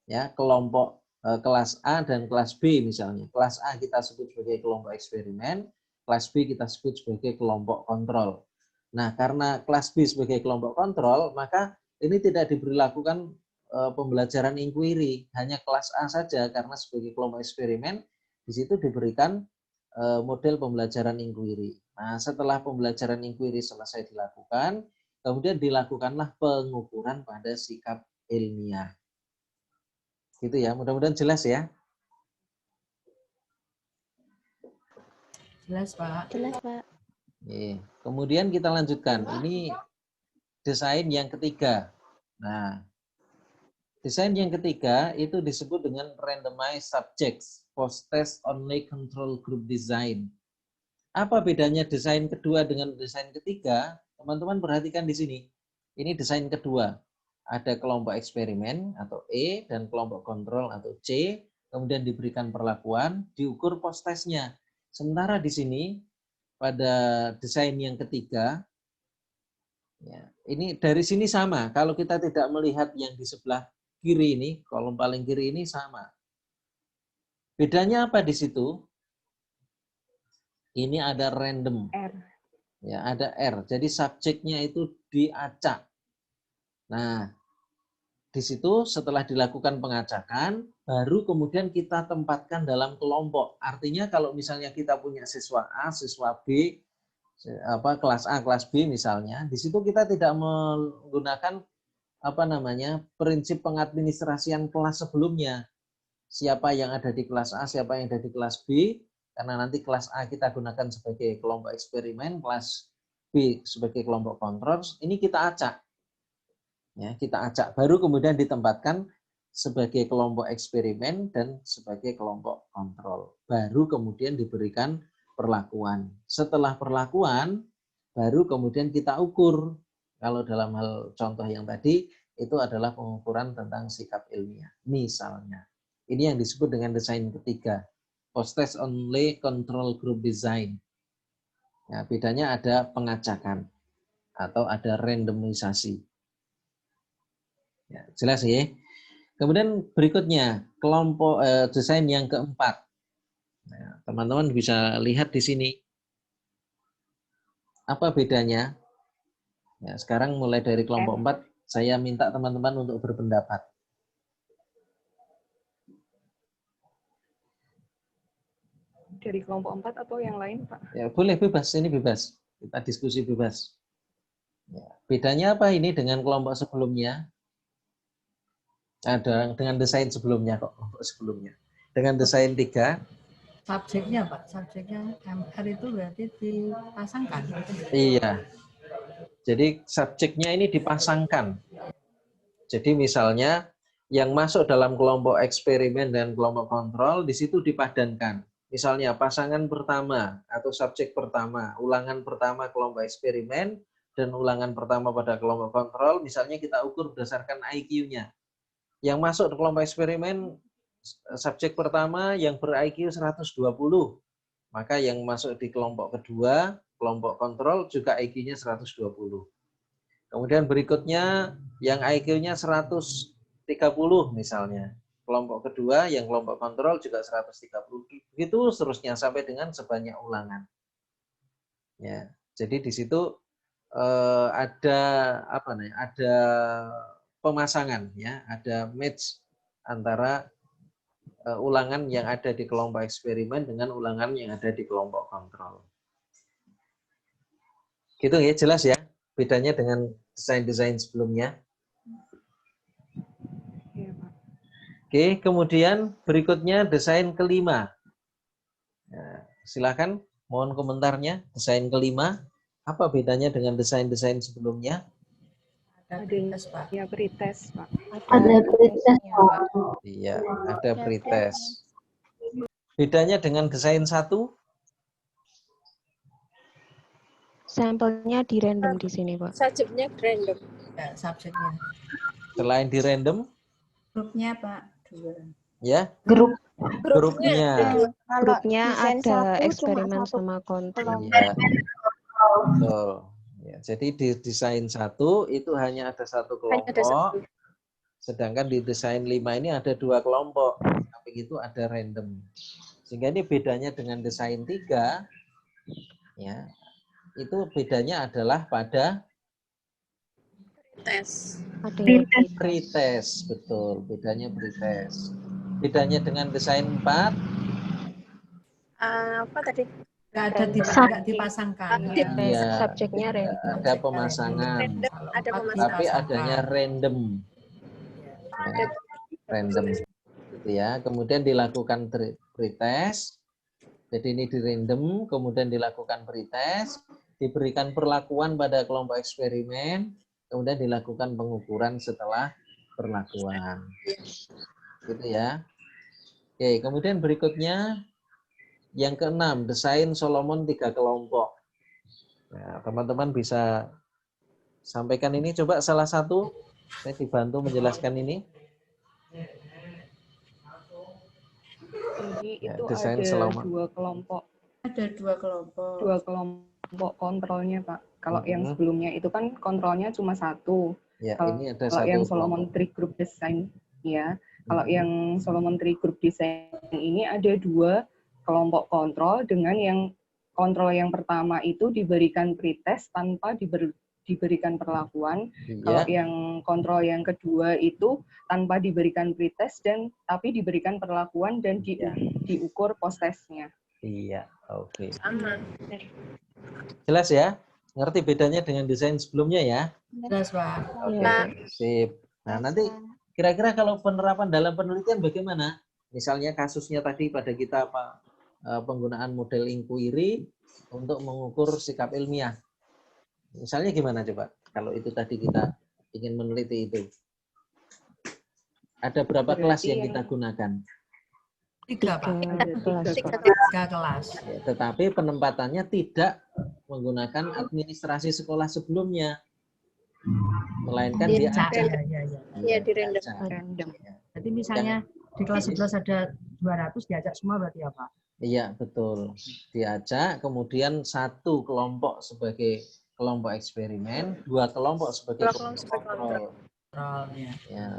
Ya, kelompok kelas A dan kelas B misalnya. Kelas A kita sebut sebagai kelompok eksperimen, kelas B kita sebut sebagai kelompok kontrol. Nah, karena kelas B sebagai kelompok kontrol, maka ini tidak diberlakukan pembelajaran inquiry, hanya kelas A saja karena sebagai kelompok eksperimen di situ diberikan model pembelajaran inquiry. Nah, setelah pembelajaran inquiry selesai dilakukan, kemudian dilakukanlah pengukuran pada sikap ilmiah. Gitu ya, mudah-mudahan jelas ya. Jelas, Pak. Jelas, Pak. Kemudian kita lanjutkan. Ini desain yang ketiga. Nah, desain yang ketiga itu disebut dengan randomized subjects post-test only control group design. Apa bedanya desain kedua dengan desain ketiga? Teman-teman perhatikan di sini. Ini desain kedua. Ada kelompok eksperimen atau E dan kelompok kontrol atau C, kemudian diberikan perlakuan, diukur post-testnya. Sementara di sini pada desain yang ketiga, ya, ini dari sini sama. Kalau kita tidak melihat yang di sebelah kiri ini, kolom paling kiri ini sama. Bedanya apa di situ? Ini ada random. R. Ya, ada R. Jadi subjeknya itu diacak. Nah, di situ setelah dilakukan pengacakan, baru kemudian kita tempatkan dalam kelompok. Artinya kalau misalnya kita punya siswa A, siswa B, kelas A, kelas B misalnya, di situ kita tidak menggunakan prinsip pengadministrasian kelas sebelumnya. Siapa yang ada di kelas A, siapa yang ada di kelas B, karena nanti kelas A kita gunakan sebagai kelompok eksperimen, kelas B sebagai kelompok kontrol, ini kita acak. Ya, kita acak, baru kemudian ditempatkan sebagai kelompok eksperimen dan sebagai kelompok kontrol. Baru kemudian diberikan perlakuan. Setelah perlakuan, baru kemudian kita ukur. Kalau dalam hal contoh yang tadi, itu adalah pengukuran tentang sikap ilmiah. Misalnya, ini yang disebut dengan desain ketiga, post-test only control group design. Ya, bedanya ada pengacakan atau ada randomisasi. Ya, jelas ya. Kemudian berikutnya, kelompok desain yang keempat. Nah, teman-teman bisa lihat di sini. Apa bedanya? Ya, sekarang mulai dari kelompok 4, saya minta teman-teman untuk berpendapat. Dari kelompok 4 atau yang lain, Pak? Ya, boleh, bebas, ini bebas. Kita diskusi bebas. Ya, bedanya apa ini dengan kelompok sebelumnya? Ada dengan desain sebelumnya kok, kelompok sebelumnya. Dengan desain 3. Subjeknya Pak, subjeknya MR itu berarti dipasangkan. Iya. Jadi subjeknya ini dipasangkan. Jadi misalnya yang masuk dalam kelompok eksperimen dan kelompok kontrol di situ dipadankan. Misalnya pasangan pertama atau subjek pertama, ulangan pertama kelompok eksperimen dan ulangan pertama pada kelompok kontrol, misalnya kita ukur berdasarkan IQ-nya. Yang masuk ke kelompok eksperimen subjek pertama yang ber-IQ 120. Maka yang masuk di kelompok kedua, kelompok kontrol juga IQ-nya 120. Kemudian berikutnya yang IQ-nya 130 misalnya. Kelompok kedua yang kelompok kontrol juga 130. Begitu seterusnya sampai dengan sebanyak ulangan. Ya, jadi di situ ada apa namanya? Ada pemasangan ya, ada match antara ulangan yang ada di kelompok eksperimen dengan ulangan yang ada di kelompok kontrol. Gitu ya, jelas ya bedanya dengan desain-desain sebelumnya. Oke, kemudian berikutnya desain kelima. Nah, silakan, mohon komentarnya. Desain kelima, apa bedanya dengan desain-desain sebelumnya? Ada pretest, Pak. Ada pretest, Pak. Iya, ada pretest. Bedanya dengan desain 1? Sampelnya di random di sini, Pak. Subjeknya random. Ya, subjeknya. Selain di random? Grupnya, Pak. 2. Ya? Grupnya. Grupnya ada eksperimen sama kontrol. Iya. Betul. Ya, jadi di desain 1 itu hanya ada satu kelompok. Sedangkan di desain 5 ini ada 2 kelompok. Tapi itu ada random. Sehingga ini bedanya dengan desain 3, ya, itu bedanya adalah pada pretest, betul. Bedanya pretest. Bedanya dengan desain 4. Apa tadi? Nggak dipasangkan. Iya. Subjeknya random. Ada pemasangan. Ada pemasangan. Tapi adanya random. Ya, random. Gitu ya. Kemudian dilakukan pretest. Jadi ini di random, kemudian dilakukan pretest, diberikan perlakuan pada kelompok eksperimen, kemudian dilakukan pengukuran setelah perlakuan. Gitu ya. Oke, kemudian berikutnya yang keenam, desain Solomon 3 kelompok. Nah, teman-teman bisa sampaikan ini, coba salah satu, saya dibantu menjelaskan ini. Jadi Ya, itu desain ada Solomon. 2 kelompok. Ada 2 kelompok. 2 kelompok kontrolnya, Pak. Kalau yang sebelumnya itu kan kontrolnya cuma 1. Ya, kalau ini ada kalau satu yang Solomon Tree Group Design, ya. Kalau yang Solomon Tree Group Design ini ada 2 kelompok kontrol dengan yang kontrol yang pertama itu diberikan pretest tanpa diberikan perlakuan. Iya. Kalau yang kontrol yang kedua itu tanpa diberikan pretest dan tapi diberikan perlakuan dan diukur post-testnya. Iya, oke. Sama. Jelas ya? Ngerti bedanya dengan desain sebelumnya ya? Jelas, Pak. Oke, sip. Nah, nanti kira-kira kalau penerapan dalam penelitian bagaimana? Misalnya kasusnya tadi pada kita apa penggunaan model inquiry untuk mengukur sikap ilmiah. Misalnya gimana coba? Kalau itu tadi kita ingin meneliti itu? Ada berapa kelas Berarti yang kita gunakan? 3, Pak. kelas. 3 kelas. Ya, tetapi penempatannya tidak menggunakan administrasi sekolah sebelumnya, melainkan Diacak. diacak. Iya, di random. Random. Jadi misalnya di kelas 11 ada 200 diajak semua berarti apa? Iya, betul. Diajak, kemudian satu kelompok sebagai kelompok eksperimen, 2 kelompok sebagai kelompok kontrol. Kontrolnya. Ya.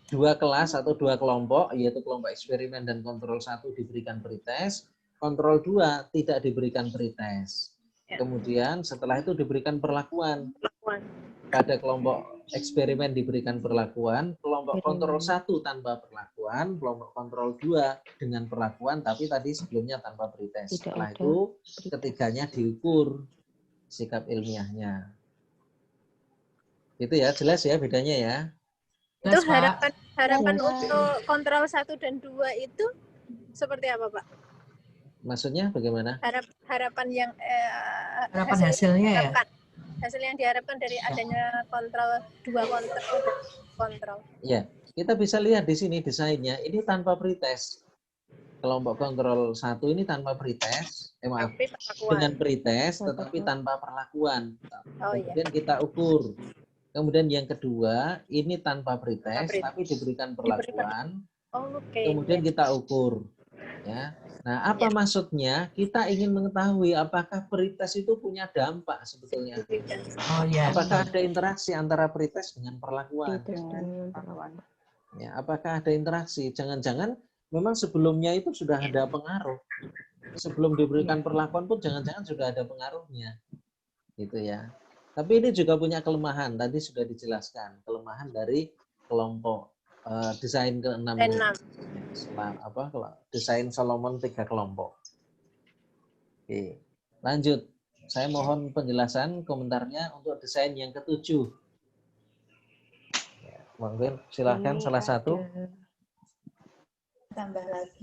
2 kelas atau 2 kelompok, yaitu kelompok eksperimen dan kontrol 1 diberikan pretest, kontrol 2 tidak diberikan pretest. Kemudian setelah itu diberikan perlakuan. Pada kelompok eksperimen diberikan perlakuan, kelompok kontrol 1 tanpa perlakuan, kelompok kontrol 2 dengan perlakuan, tapi tadi sebelumnya tanpa pretest. Setelah itu ketiganya diukur sikap ilmiahnya. Itu ya, jelas ya bedanya ya. Itu harapan untuk kontrol 1 dan 2 itu seperti apa, Pak? Maksudnya bagaimana? Harapan yang Harapan hasilnya ya. Hasil yang diharapkan dari adanya kontrol 2 kontrol. Ya, kita bisa lihat di sini desainnya. Ini tanpa pretest. Kelompok kontrol 1 ini tanpa pretest. Maaf, dengan pretest tetapi tanpa perlakuan. Kemudian kita ukur. Kemudian yang kedua, ini tanpa pretest tapi diberikan perlakuan. Kemudian kita ukur. Ya. Nah, apa maksudnya? Kita ingin mengetahui apakah pretest itu punya dampak sebetulnya. Oh ya. Apakah ada interaksi antara pretest dengan perlakuan? Ya, apakah ada interaksi? Jangan-jangan memang sebelumnya itu sudah ada pengaruh. Sebelum diberikan perlakuan pun jangan-jangan sudah ada pengaruhnya. Gitu ya. Tapi ini juga punya kelemahan. Tadi sudah dijelaskan kelemahan dari kelompok desain ke-6 ini. Desain Solomon 3 kelompok. Oke, lanjut. Saya mohon penjelasan komentarnya untuk desain yang ke-7. Ya, mungkin silakan salah satu. Tambah lagi.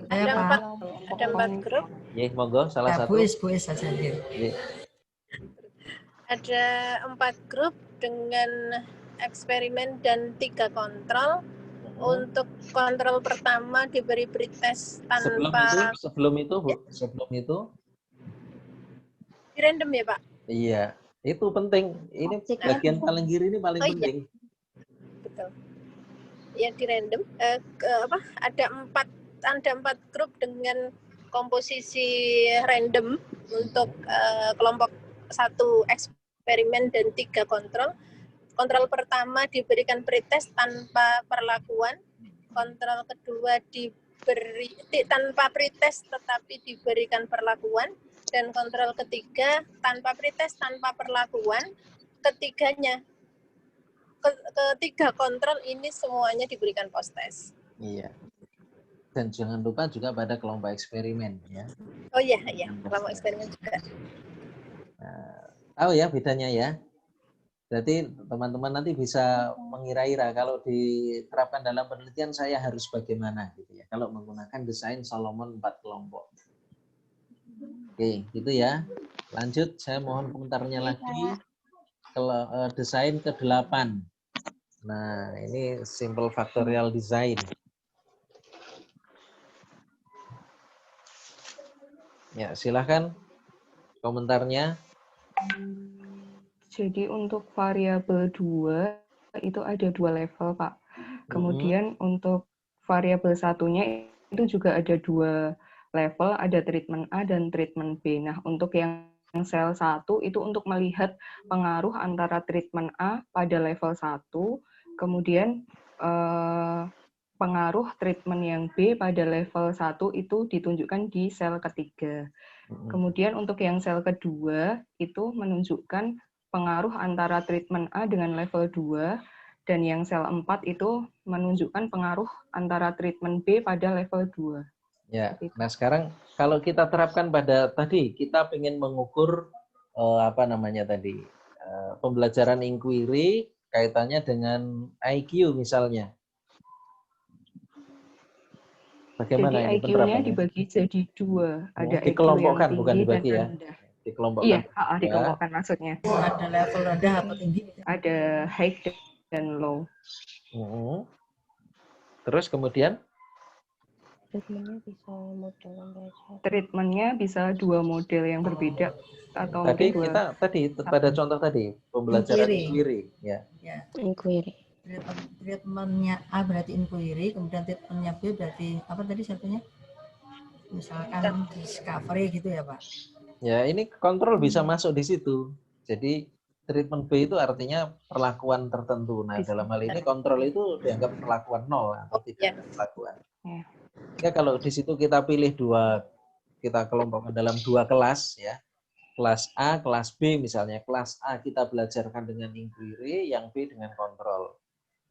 Ada 4 grup. Ya, monggo salah satu. Bu Is saja dia. Ada 4 grup dengan eksperimen dan 3 kontrol. Untuk kontrol pertama diberi pretest tanpa sebelum itu di random ya, Pak? Iya, itu penting. Ini bagian paling kiri ini paling penting. Betul. Ya di random ada 4 grup dengan komposisi random untuk kelompok 1 eksperimen dan 3 kontrol. Kontrol pertama diberikan pretest tanpa perlakuan, kontrol kedua diberi tanpa pretest tetapi diberikan perlakuan, dan kontrol ketiga tanpa pretest tanpa perlakuan. Ketiga kontrol ini semuanya diberikan post-test. Iya. Dan jangan lupa juga pada kelompok eksperimen ya. Oh iya, kelompok eksperimen juga. Nah, tahu ya bedanya ya. Berarti teman-teman nanti bisa mengira-ira kalau diterapkan dalam penelitian saya harus bagaimana gitu ya. Kalau menggunakan desain Solomon 4 kelompok. Oke, gitu ya. Lanjut, saya mohon komentarnya lagi. Kalau desain ke-8. Nah, ini simple factorial design. Ya, silahkan komentarnya. Jadi untuk variabel 2 itu ada 2 level, Pak. Kemudian untuk variabel satunya itu juga ada 2 level, ada treatment A dan treatment B. Nah, untuk yang sel 1 itu untuk melihat pengaruh antara treatment A pada level 1, kemudian pengaruh treatment yang B pada level 1 itu ditunjukkan di sel ketiga. Kemudian untuk yang sel kedua itu menunjukkan pengaruh antara treatment A dengan level 2, dan yang sel 4 itu menunjukkan pengaruh antara treatment B pada level 2. Ya, nah sekarang kalau kita terapkan pada tadi, kita ingin mengukur pembelajaran inquiry kaitannya dengan IQ misalnya. Bagaimana jadi ini IQ-nya dibagi jadi 2, ada IQ yang dikelompokkan, tinggi bukan dibagi dan ya. rendah. Dikelompokkan. Iya, dikelompokkan maksudnya. Ada level rendah atau tinggi? Ada high dan low. Terus kemudian? Treatmentnya bisa model belajar. Treatmentnya bisa 2 model yang berbeda atau Tadi mungkin 2. kita pada contoh tadi pembelajaran inquiry, ya. Inquiry. Treatmentnya A berarti inquiry, kemudian treatmentnya B berarti apa tadi satunya? Misalkan discovery gitu ya Pak? Ya, ini kontrol bisa masuk di situ. Jadi treatment B itu artinya perlakuan tertentu. Nah, dalam hal ini kontrol itu dianggap perlakuan 0 atau tidak ada perlakuan. Ya, kalau di situ kita pilih kita kelompokkan dalam 2 kelas ya. Kelas A, kelas B misalnya. Kelas A kita belajarkan dengan inquiry, yang B dengan kontrol.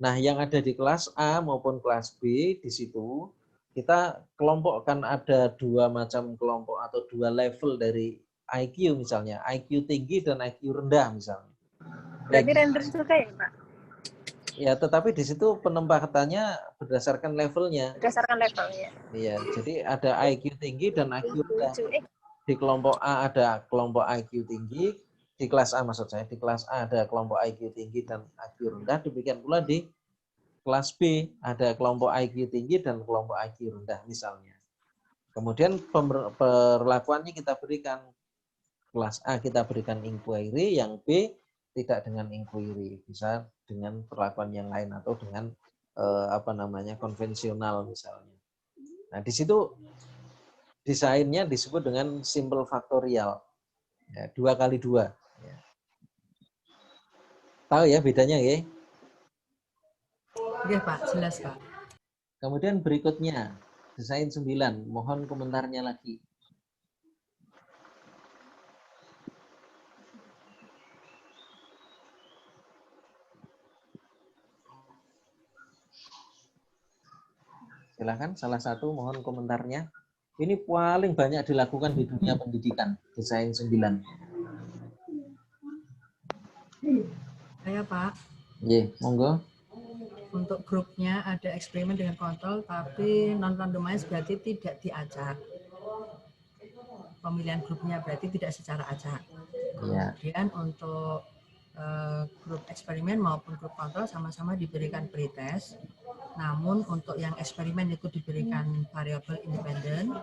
Nah, yang ada di kelas A maupun kelas B di situ kita kelompokkan ada 2 macam kelompok atau 2 level dari IQ misalnya, IQ tinggi dan IQ rendah misalnya. Berarti random juga ya Pak? Ya, tetapi di situ penempatannya berdasarkan levelnya. Berdasarkan levelnya. Iya, jadi ada IQ tinggi dan IQ rendah. Di kelompok A ada kelompok IQ tinggi, di kelas A maksud saya, di kelas A ada kelompok IQ tinggi dan IQ rendah, demikian pula di kelas B ada kelompok IQ tinggi dan kelompok IQ rendah misalnya. Kemudian perlakuannya kita berikan, kelas A kita berikan inquiry, yang B tidak dengan inquiry, bisa dengan perlakuan yang lain atau dengan konvensional misalnya. Nah, di situ desainnya disebut dengan simple factorial, ya, 2 kali 2. Ya. Tahu ya bedanya ya? Iya Pak, jelas Pak. Kemudian berikutnya, desain 9, mohon komentarnya lagi. Silakan salah satu mohon komentarnya. Ini paling banyak dilakukan di dunia pendidikan, desain 9. Saya Pak. Iya, monggo. Untuk grupnya ada eksperimen dengan kontrol, tapi non-randomized berarti tidak diacak. Pemilihan grupnya berarti tidak secara acak. Kemudian untuk grup eksperimen maupun grup kontrol sama-sama diberikan pretest. Namun untuk yang eksperimen itu diberikan variabel independen,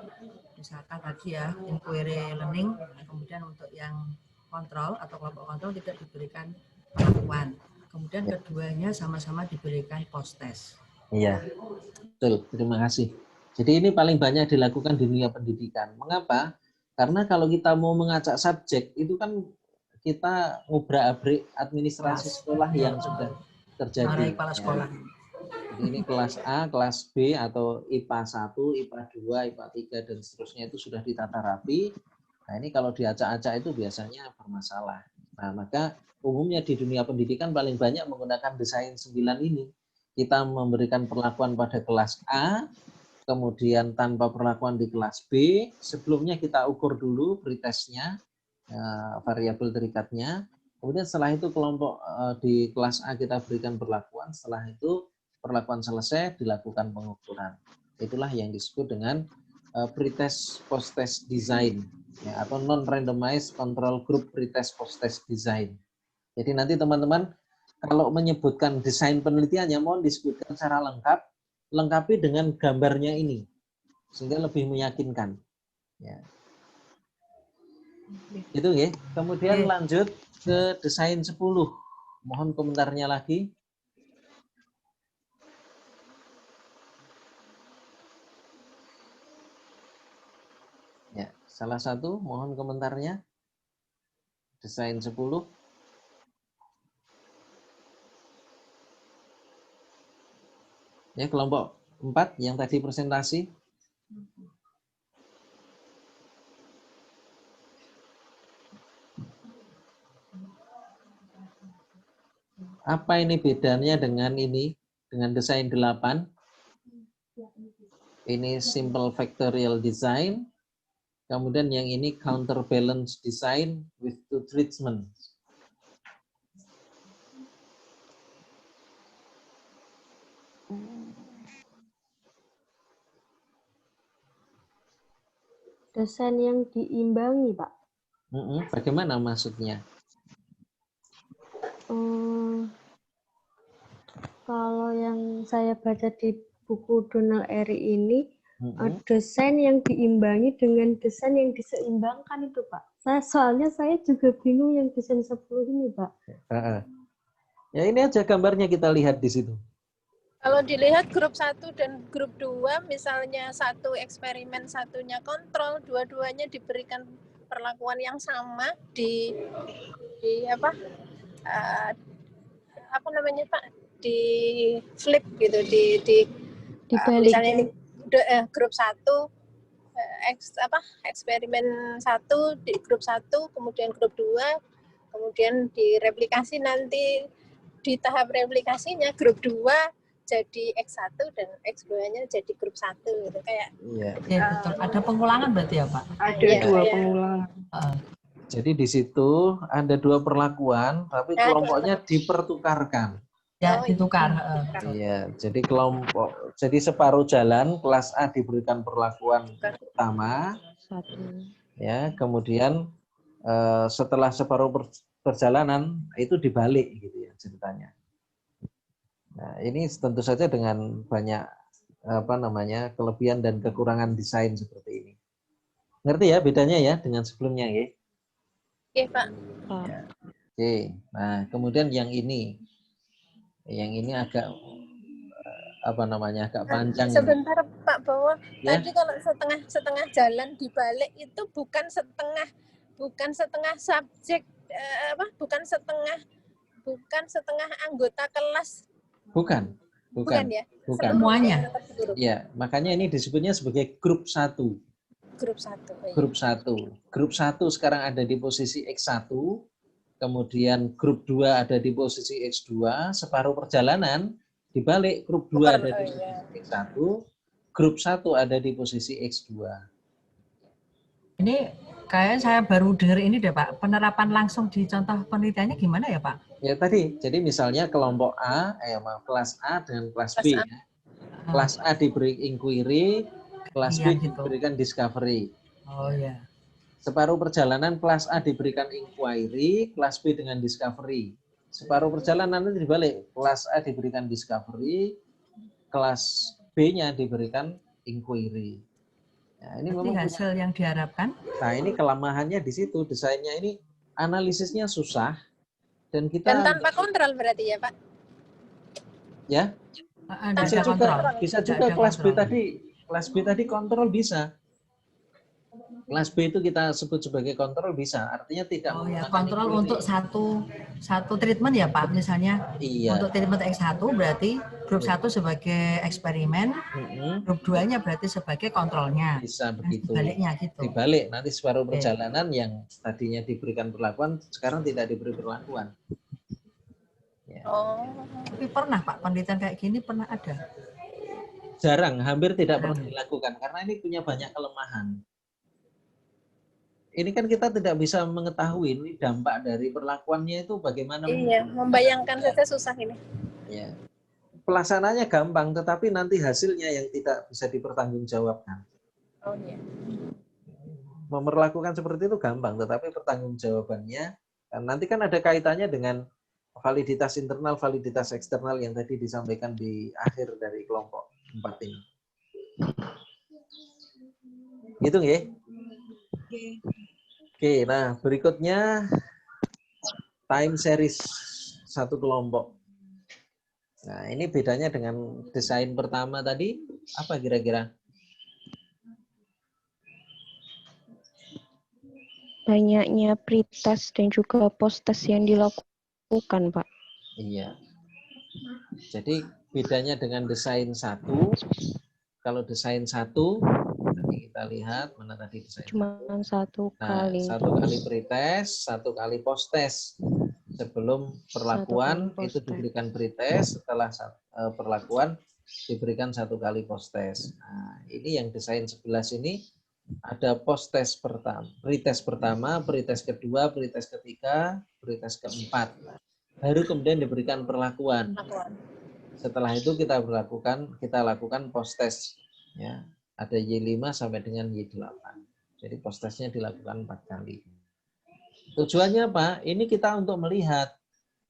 misalkan tadi ya inquiry learning. Kemudian untuk yang kontrol atau kelompok kontrol tidak diberikan perlakuan. Kemudian keduanya sama-sama diberikan post test. Iya, betul. Terima kasih. Jadi ini paling banyak dilakukan di dunia pendidikan. Mengapa? Karena kalau kita mau mengacak subjek itu kan kita ngubrak-abrik administrasi sekolah yang sudah terjadi. Kepala sekolah. Jadi ini kelas A, kelas B atau IPA 1, IPA 2, IPA 3 dan seterusnya itu sudah ditata rapi. Nah, ini kalau diacak-acak itu biasanya bermasalah. Nah, maka umumnya di dunia pendidikan paling banyak menggunakan desain 9 ini. Kita memberikan perlakuan pada kelas A, kemudian tanpa perlakuan di kelas B. Sebelumnya kita ukur dulu pretestnya, variabel terikatnya. Kemudian setelah itu kelompok di kelas A kita berikan perlakuan. Setelah itu perlakuan selesai, dilakukan pengukuran. Itulah yang disebut dengan pretest post-test design, ya, atau non-randomized control group pretest post-test design. Jadi nanti teman-teman kalau menyebutkan desain penelitiannya mohon disebutkan secara lengkap, lengkapi dengan gambarnya ini, sehingga lebih meyakinkan. Ya. Itu ya. Kemudian lanjut ke desain 10. Mohon komentarnya lagi. Ya, salah satu mohon komentarnya. Desain 10. Ya, kelompok 4 yang tadi presentasi. Apa ini bedanya dengan ini? Dengan desain 8? Ini simple factorial design. Kemudian yang ini counterbalance design with two treatments. Desain yang diimbangi, Pak. Bagaimana maksudnya? Kalau yang saya baca di buku Donald Eri ini, desain yang diimbangi dengan desain yang diseimbangkan itu, Pak. Soalnya saya juga bingung yang desain 10 ini, Pak. Ya ini aja gambarnya kita lihat di situ. Kalau dilihat grup 1 dan grup 2, misalnya satu eksperimen, satunya kontrol, dua-duanya diberikan perlakuan yang sama di apa namanya Pak, di flip gitu, dibalik. Misalnya ini grup 1 eksperimen 1 di grup 1, kemudian grup 2, kemudian direplikasi nanti di tahap replikasinya grup 2 jadi X1 dan X2-nya jadi grup 1 gitu kayak. Iya, betul. Ada pengulangan berarti ya, Pak? Ada dua pengulangan. Jadi di situ ada dua perlakuan, tapi kelompoknya dipertukarkan. Ya, ditukar. Iya, jadi jadi separuh jalan kelas A diberikan perlakuan pertama, ya, kemudian setelah separuh perjalanan itu dibalik gitu ya ceritanya. Nah, ini tentu saja dengan banyak kelebihan dan kekurangan desain seperti ini. Ngerti ya bedanya ya dengan sebelumnya ya? Oke, Pak. Oke. Nah, kemudian yang ini agak agak panjang. Sebentar ini. Pak Bowo, ya? tadi kalau setengah jalan dibalik itu bukan setengah subjek bukan setengah anggota kelas. Bukan ya. Bukan. Semuanya. Ya, makanya ini disebutnya sebagai grup 1. Grup 1. Ya. Grup 1. Grup 1 sekarang ada di posisi X1, kemudian grup 2 ada di posisi X2, separuh perjalanan dibalik grup 2 ada di posisi X1, grup 1 ada di posisi X2. Ini kayak saya baru dengar ini deh Pak, penerapan langsung di contoh penelitiannya gimana ya Pak? Ya tadi, jadi misalnya kelompok kelas A dan kelas B. Ya. Kelas A diberi inquiry, kelas B diberikan discovery. Oh ya. Separuh perjalanan kelas A diberikan inquiry, kelas B dengan discovery. Separuh perjalanan itu dibalik, kelas A diberikan discovery, kelas B-nya diberikan inquiry. Nah, ini memang hasil yang diharapkan. Nah, ini kelemahannya di situ, desainnya ini analisisnya susah dan tanpa kontrol berarti ya Pak? Ya. Bisa juga kelas B tadi kontrol bisa. Kelas B itu kita sebut sebagai kontrol bisa, artinya tidak. Oh ya, kontrol untuk satu treatment ya Pak, misalnya. Iya. Untuk treatment X1 berarti grup 1 sebagai eksperimen, grup 2-nya berarti sebagai kontrolnya. Bisa begitu. Dibaliknya gitu. Dibalik, nanti separuh perjalanan yang tadinya diberikan perlakuan, sekarang tidak diberi perlakuan. Ya. Oh, tapi pernah Pak, penelitian kayak gini pernah ada? Jarang, hampir tidak pernah dilakukan, karena ini punya banyak kelemahan. Ini kan kita tidak bisa mengetahui ini dampak dari perlakuannya itu bagaimana. Iya, membayangkan saja susah ini. Ya. Pelaksananya gampang, tetapi nanti hasilnya yang tidak bisa dipertanggungjawabkan. Oh iya. Memperlakukan seperti itu gampang, tetapi pertanggungjawabannya nanti kan ada kaitannya dengan validitas internal, validitas eksternal yang tadi disampaikan di akhir dari kelompok 4 ini. Gitu ya? Oke, nah berikutnya time series satu kelompok. Nah, ini bedanya dengan desain pertama tadi, apa kira-kira? Banyaknya pretest dan juga post-test yang dilakukan, Pak. Iya. Jadi bedanya dengan desain 1, kalau desain 1, nanti kita lihat mana tadi desain. Cuma satu kali. Satu kali pretest, satu kali post-test. Sebelum perlakuan itu diberikan pretest, setelah perlakuan diberikan satu kali post-test. Nah, ini yang desain 11 ini ada post-test pertama, pretest pertama, pretest kedua, pretest ketiga, pretest keempat. Baru kemudian diberikan perlakuan. Setelah itu kita lakukan post-test. Ya, ada Y5 sampai dengan Y8. Jadi post-testnya dilakukan 4 kali. Tujuannya apa? Ini kita untuk melihat,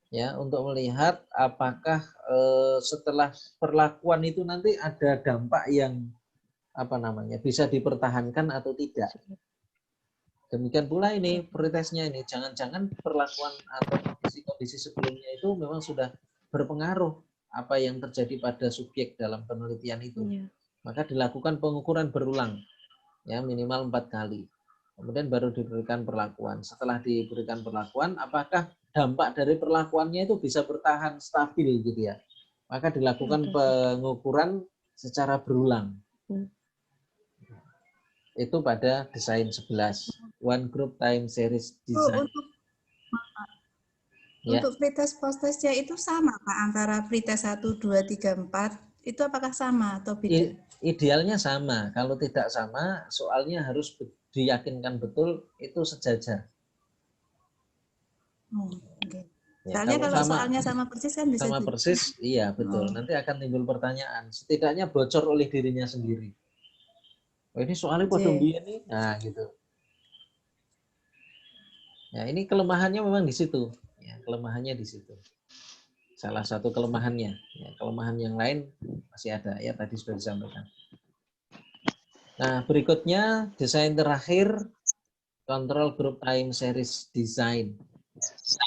ya, untuk melihat apakah setelah perlakuan itu nanti ada dampak yang bisa dipertahankan atau tidak. Demikian pula ini pretesnya ini, jangan-jangan perlakuan atau kondisi-kondisi sebelumnya itu memang sudah berpengaruh apa yang terjadi pada subjek dalam penelitian itu. Maka dilakukan pengukuran berulang, ya, minimal 4 kali. Kemudian baru diberikan perlakuan. Setelah diberikan perlakuan, apakah dampak dari perlakuannya itu bisa bertahan stabil gitu ya. Maka dilakukan pengukuran secara berulang. Itu pada desain 11, One Group Time Series Design. Untuk pretest post-testnya itu sama Pak, antara pretest 1, 2, 3, 4, itu apakah sama atau beda? Idealnya sama, kalau tidak sama, soalnya harus diyakinkan betul itu sejajar. Okay. Ya, Soalnya kalau soalnya sama persis kan bisa sama persis, iya betul. Nanti akan timbul pertanyaan, setidaknya bocor oleh dirinya sendiri. Oh, ini soalnya pada biyen nih, nah gitu. Ya, ini kelemahannya memang di situ. Ya, kelemahannya di situ. Salah satu kelemahannya. Ya, kelemahan yang lain masih ada, ya tadi sudah disampaikan. Nah, berikutnya desain terakhir, Control Group Time Series Design.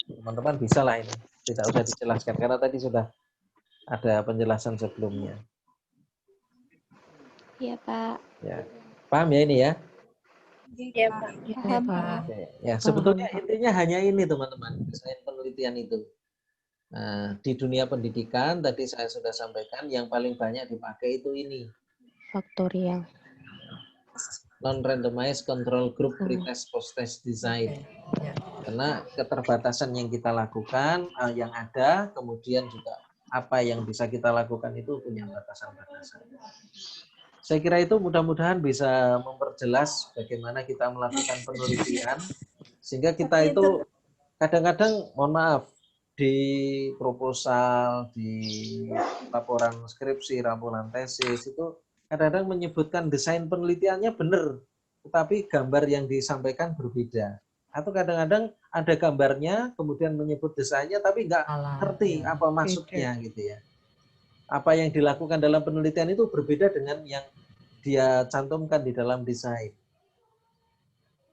Teman-teman bisa lah ini, tidak usah dijelaskan karena tadi sudah ada penjelasan sebelumnya. Iya Pak. Ya. Paham ya ini ya? Iya Pak. Paham. Ya, sebetulnya intinya hanya ini teman-teman, desain penelitian itu. Nah, di dunia pendidikan tadi saya sudah sampaikan yang paling banyak dipakai itu ini. Faktorial. Non-randomized control group pretest post-test design. Karena keterbatasan yang kita lakukan, yang ada, kemudian juga apa yang bisa kita lakukan itu punya batasan-batasan. Saya kira itu mudah-mudahan bisa memperjelas bagaimana kita melakukan penelitian, sehingga kita itu kadang-kadang, mohon maaf, di proposal, di laporan skripsi, laporan tesis, itu kadang-kadang menyebutkan desain penelitiannya benar, tetapi gambar yang disampaikan berbeda. Atau kadang-kadang ada gambarnya, kemudian menyebut desainnya, tapi nggak ngerti apa maksudnya gitu ya. Apa yang dilakukan dalam penelitian itu berbeda dengan yang dia cantumkan di dalam desain.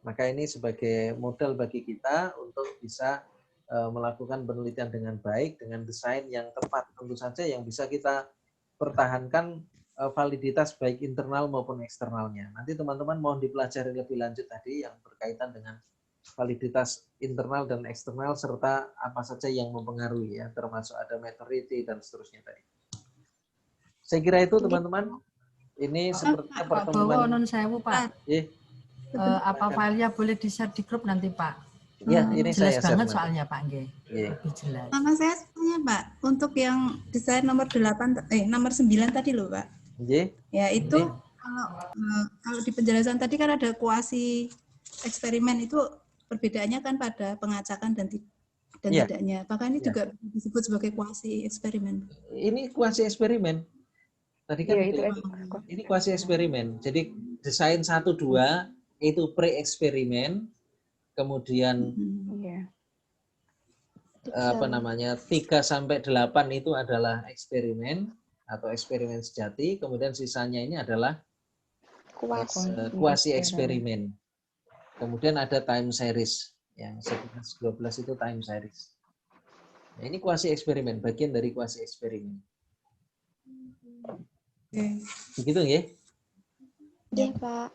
Maka ini sebagai modal bagi kita untuk bisa melakukan penelitian dengan baik, dengan desain yang tepat tentu saja yang bisa kita pertahankan validitas baik internal maupun eksternalnya. Nanti teman-teman mohon dipelajari lebih lanjut tadi yang berkaitan dengan validitas internal dan eksternal serta apa saja yang mempengaruhi ya, termasuk ada maturity dan seterusnya tadi. Saya kira itu teman-teman. Ini sepertinya pertemuan. Non sewu Pak. Apa filenya boleh di-share di grup nanti Pak? Ya, ini jelas saya banget soalnya Pak Nge. Lebih jelas. Sama saya sebenarnya Pak, untuk yang desain nomor 9 tadi loh Pak. Ya itu kalau di penjelasan tadi kan ada kuasi eksperimen, itu perbedaannya kan pada pengacakan dan tidaknya. Apakah ini juga disebut sebagai kuasi eksperimen? Ini kuasi eksperimen. Tadi kan ini kuasi eksperimen. Jadi desain 1, 2 itu pre-eksperimen, kemudian 3 sampai 8 itu adalah eksperimen atau eksperimen sejati, kemudian sisanya ini adalah kuasi eksperimen. Kemudian ada time series, yang 11, 12 itu time series. Nah, ini kuasi eksperimen, bagian dari kuasi eksperimen. Begitu ya? Iya Pak.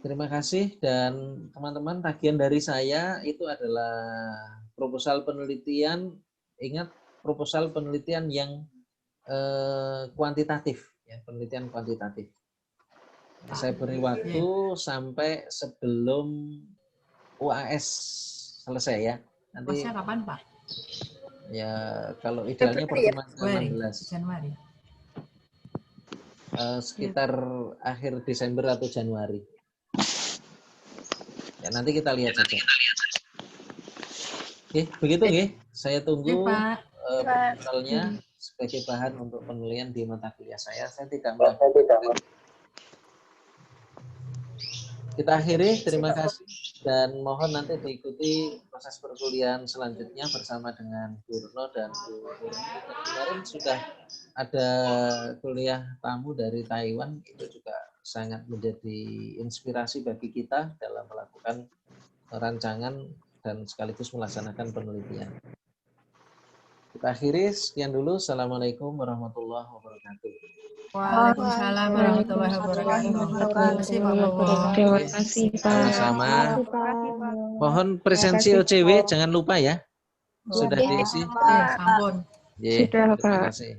Terima kasih, dan teman-teman, tagihan dari saya itu adalah proposal penelitian. Ingat, proposal penelitian yang kuantitatif, ya, penelitian kuantitatif. Saya beri waktu sampai sebelum UAS selesai ya. Nanti kapan Pak? Ya kalau idealnya pertemuan 16 Januari. Sekitar akhir Desember atau Januari. Ya nanti kita lihat saja. Oke, begitu nggih. Saya tunggu proposalnya sebagai bahan untuk penilaian di mata kuliah saya. Saya tidak melakukan. Kita akhiri. Terima kasih. Dan mohon nanti diikuti proses perkuliahan selanjutnya bersama dengan Bu Retno dan Bu Nurni. Kemarin sudah ada kuliah tamu dari Taiwan, itu juga sangat menjadi inspirasi bagi kita dalam melakukan rancangan dan sekaligus melaksanakan penelitian. Kita akhiri, sekian dulu. Assalamualaikum warahmatullahi wabarakatuh. Waalaikumsalam warahmatullahi wabarakatuh. Terima kasih Pak Bowo. Terima kasih Pak. Sama-sama. Mohon presensi OCW jangan lupa ya. Sudah diisi. Sampun. Sudah, Pak. terima kasih.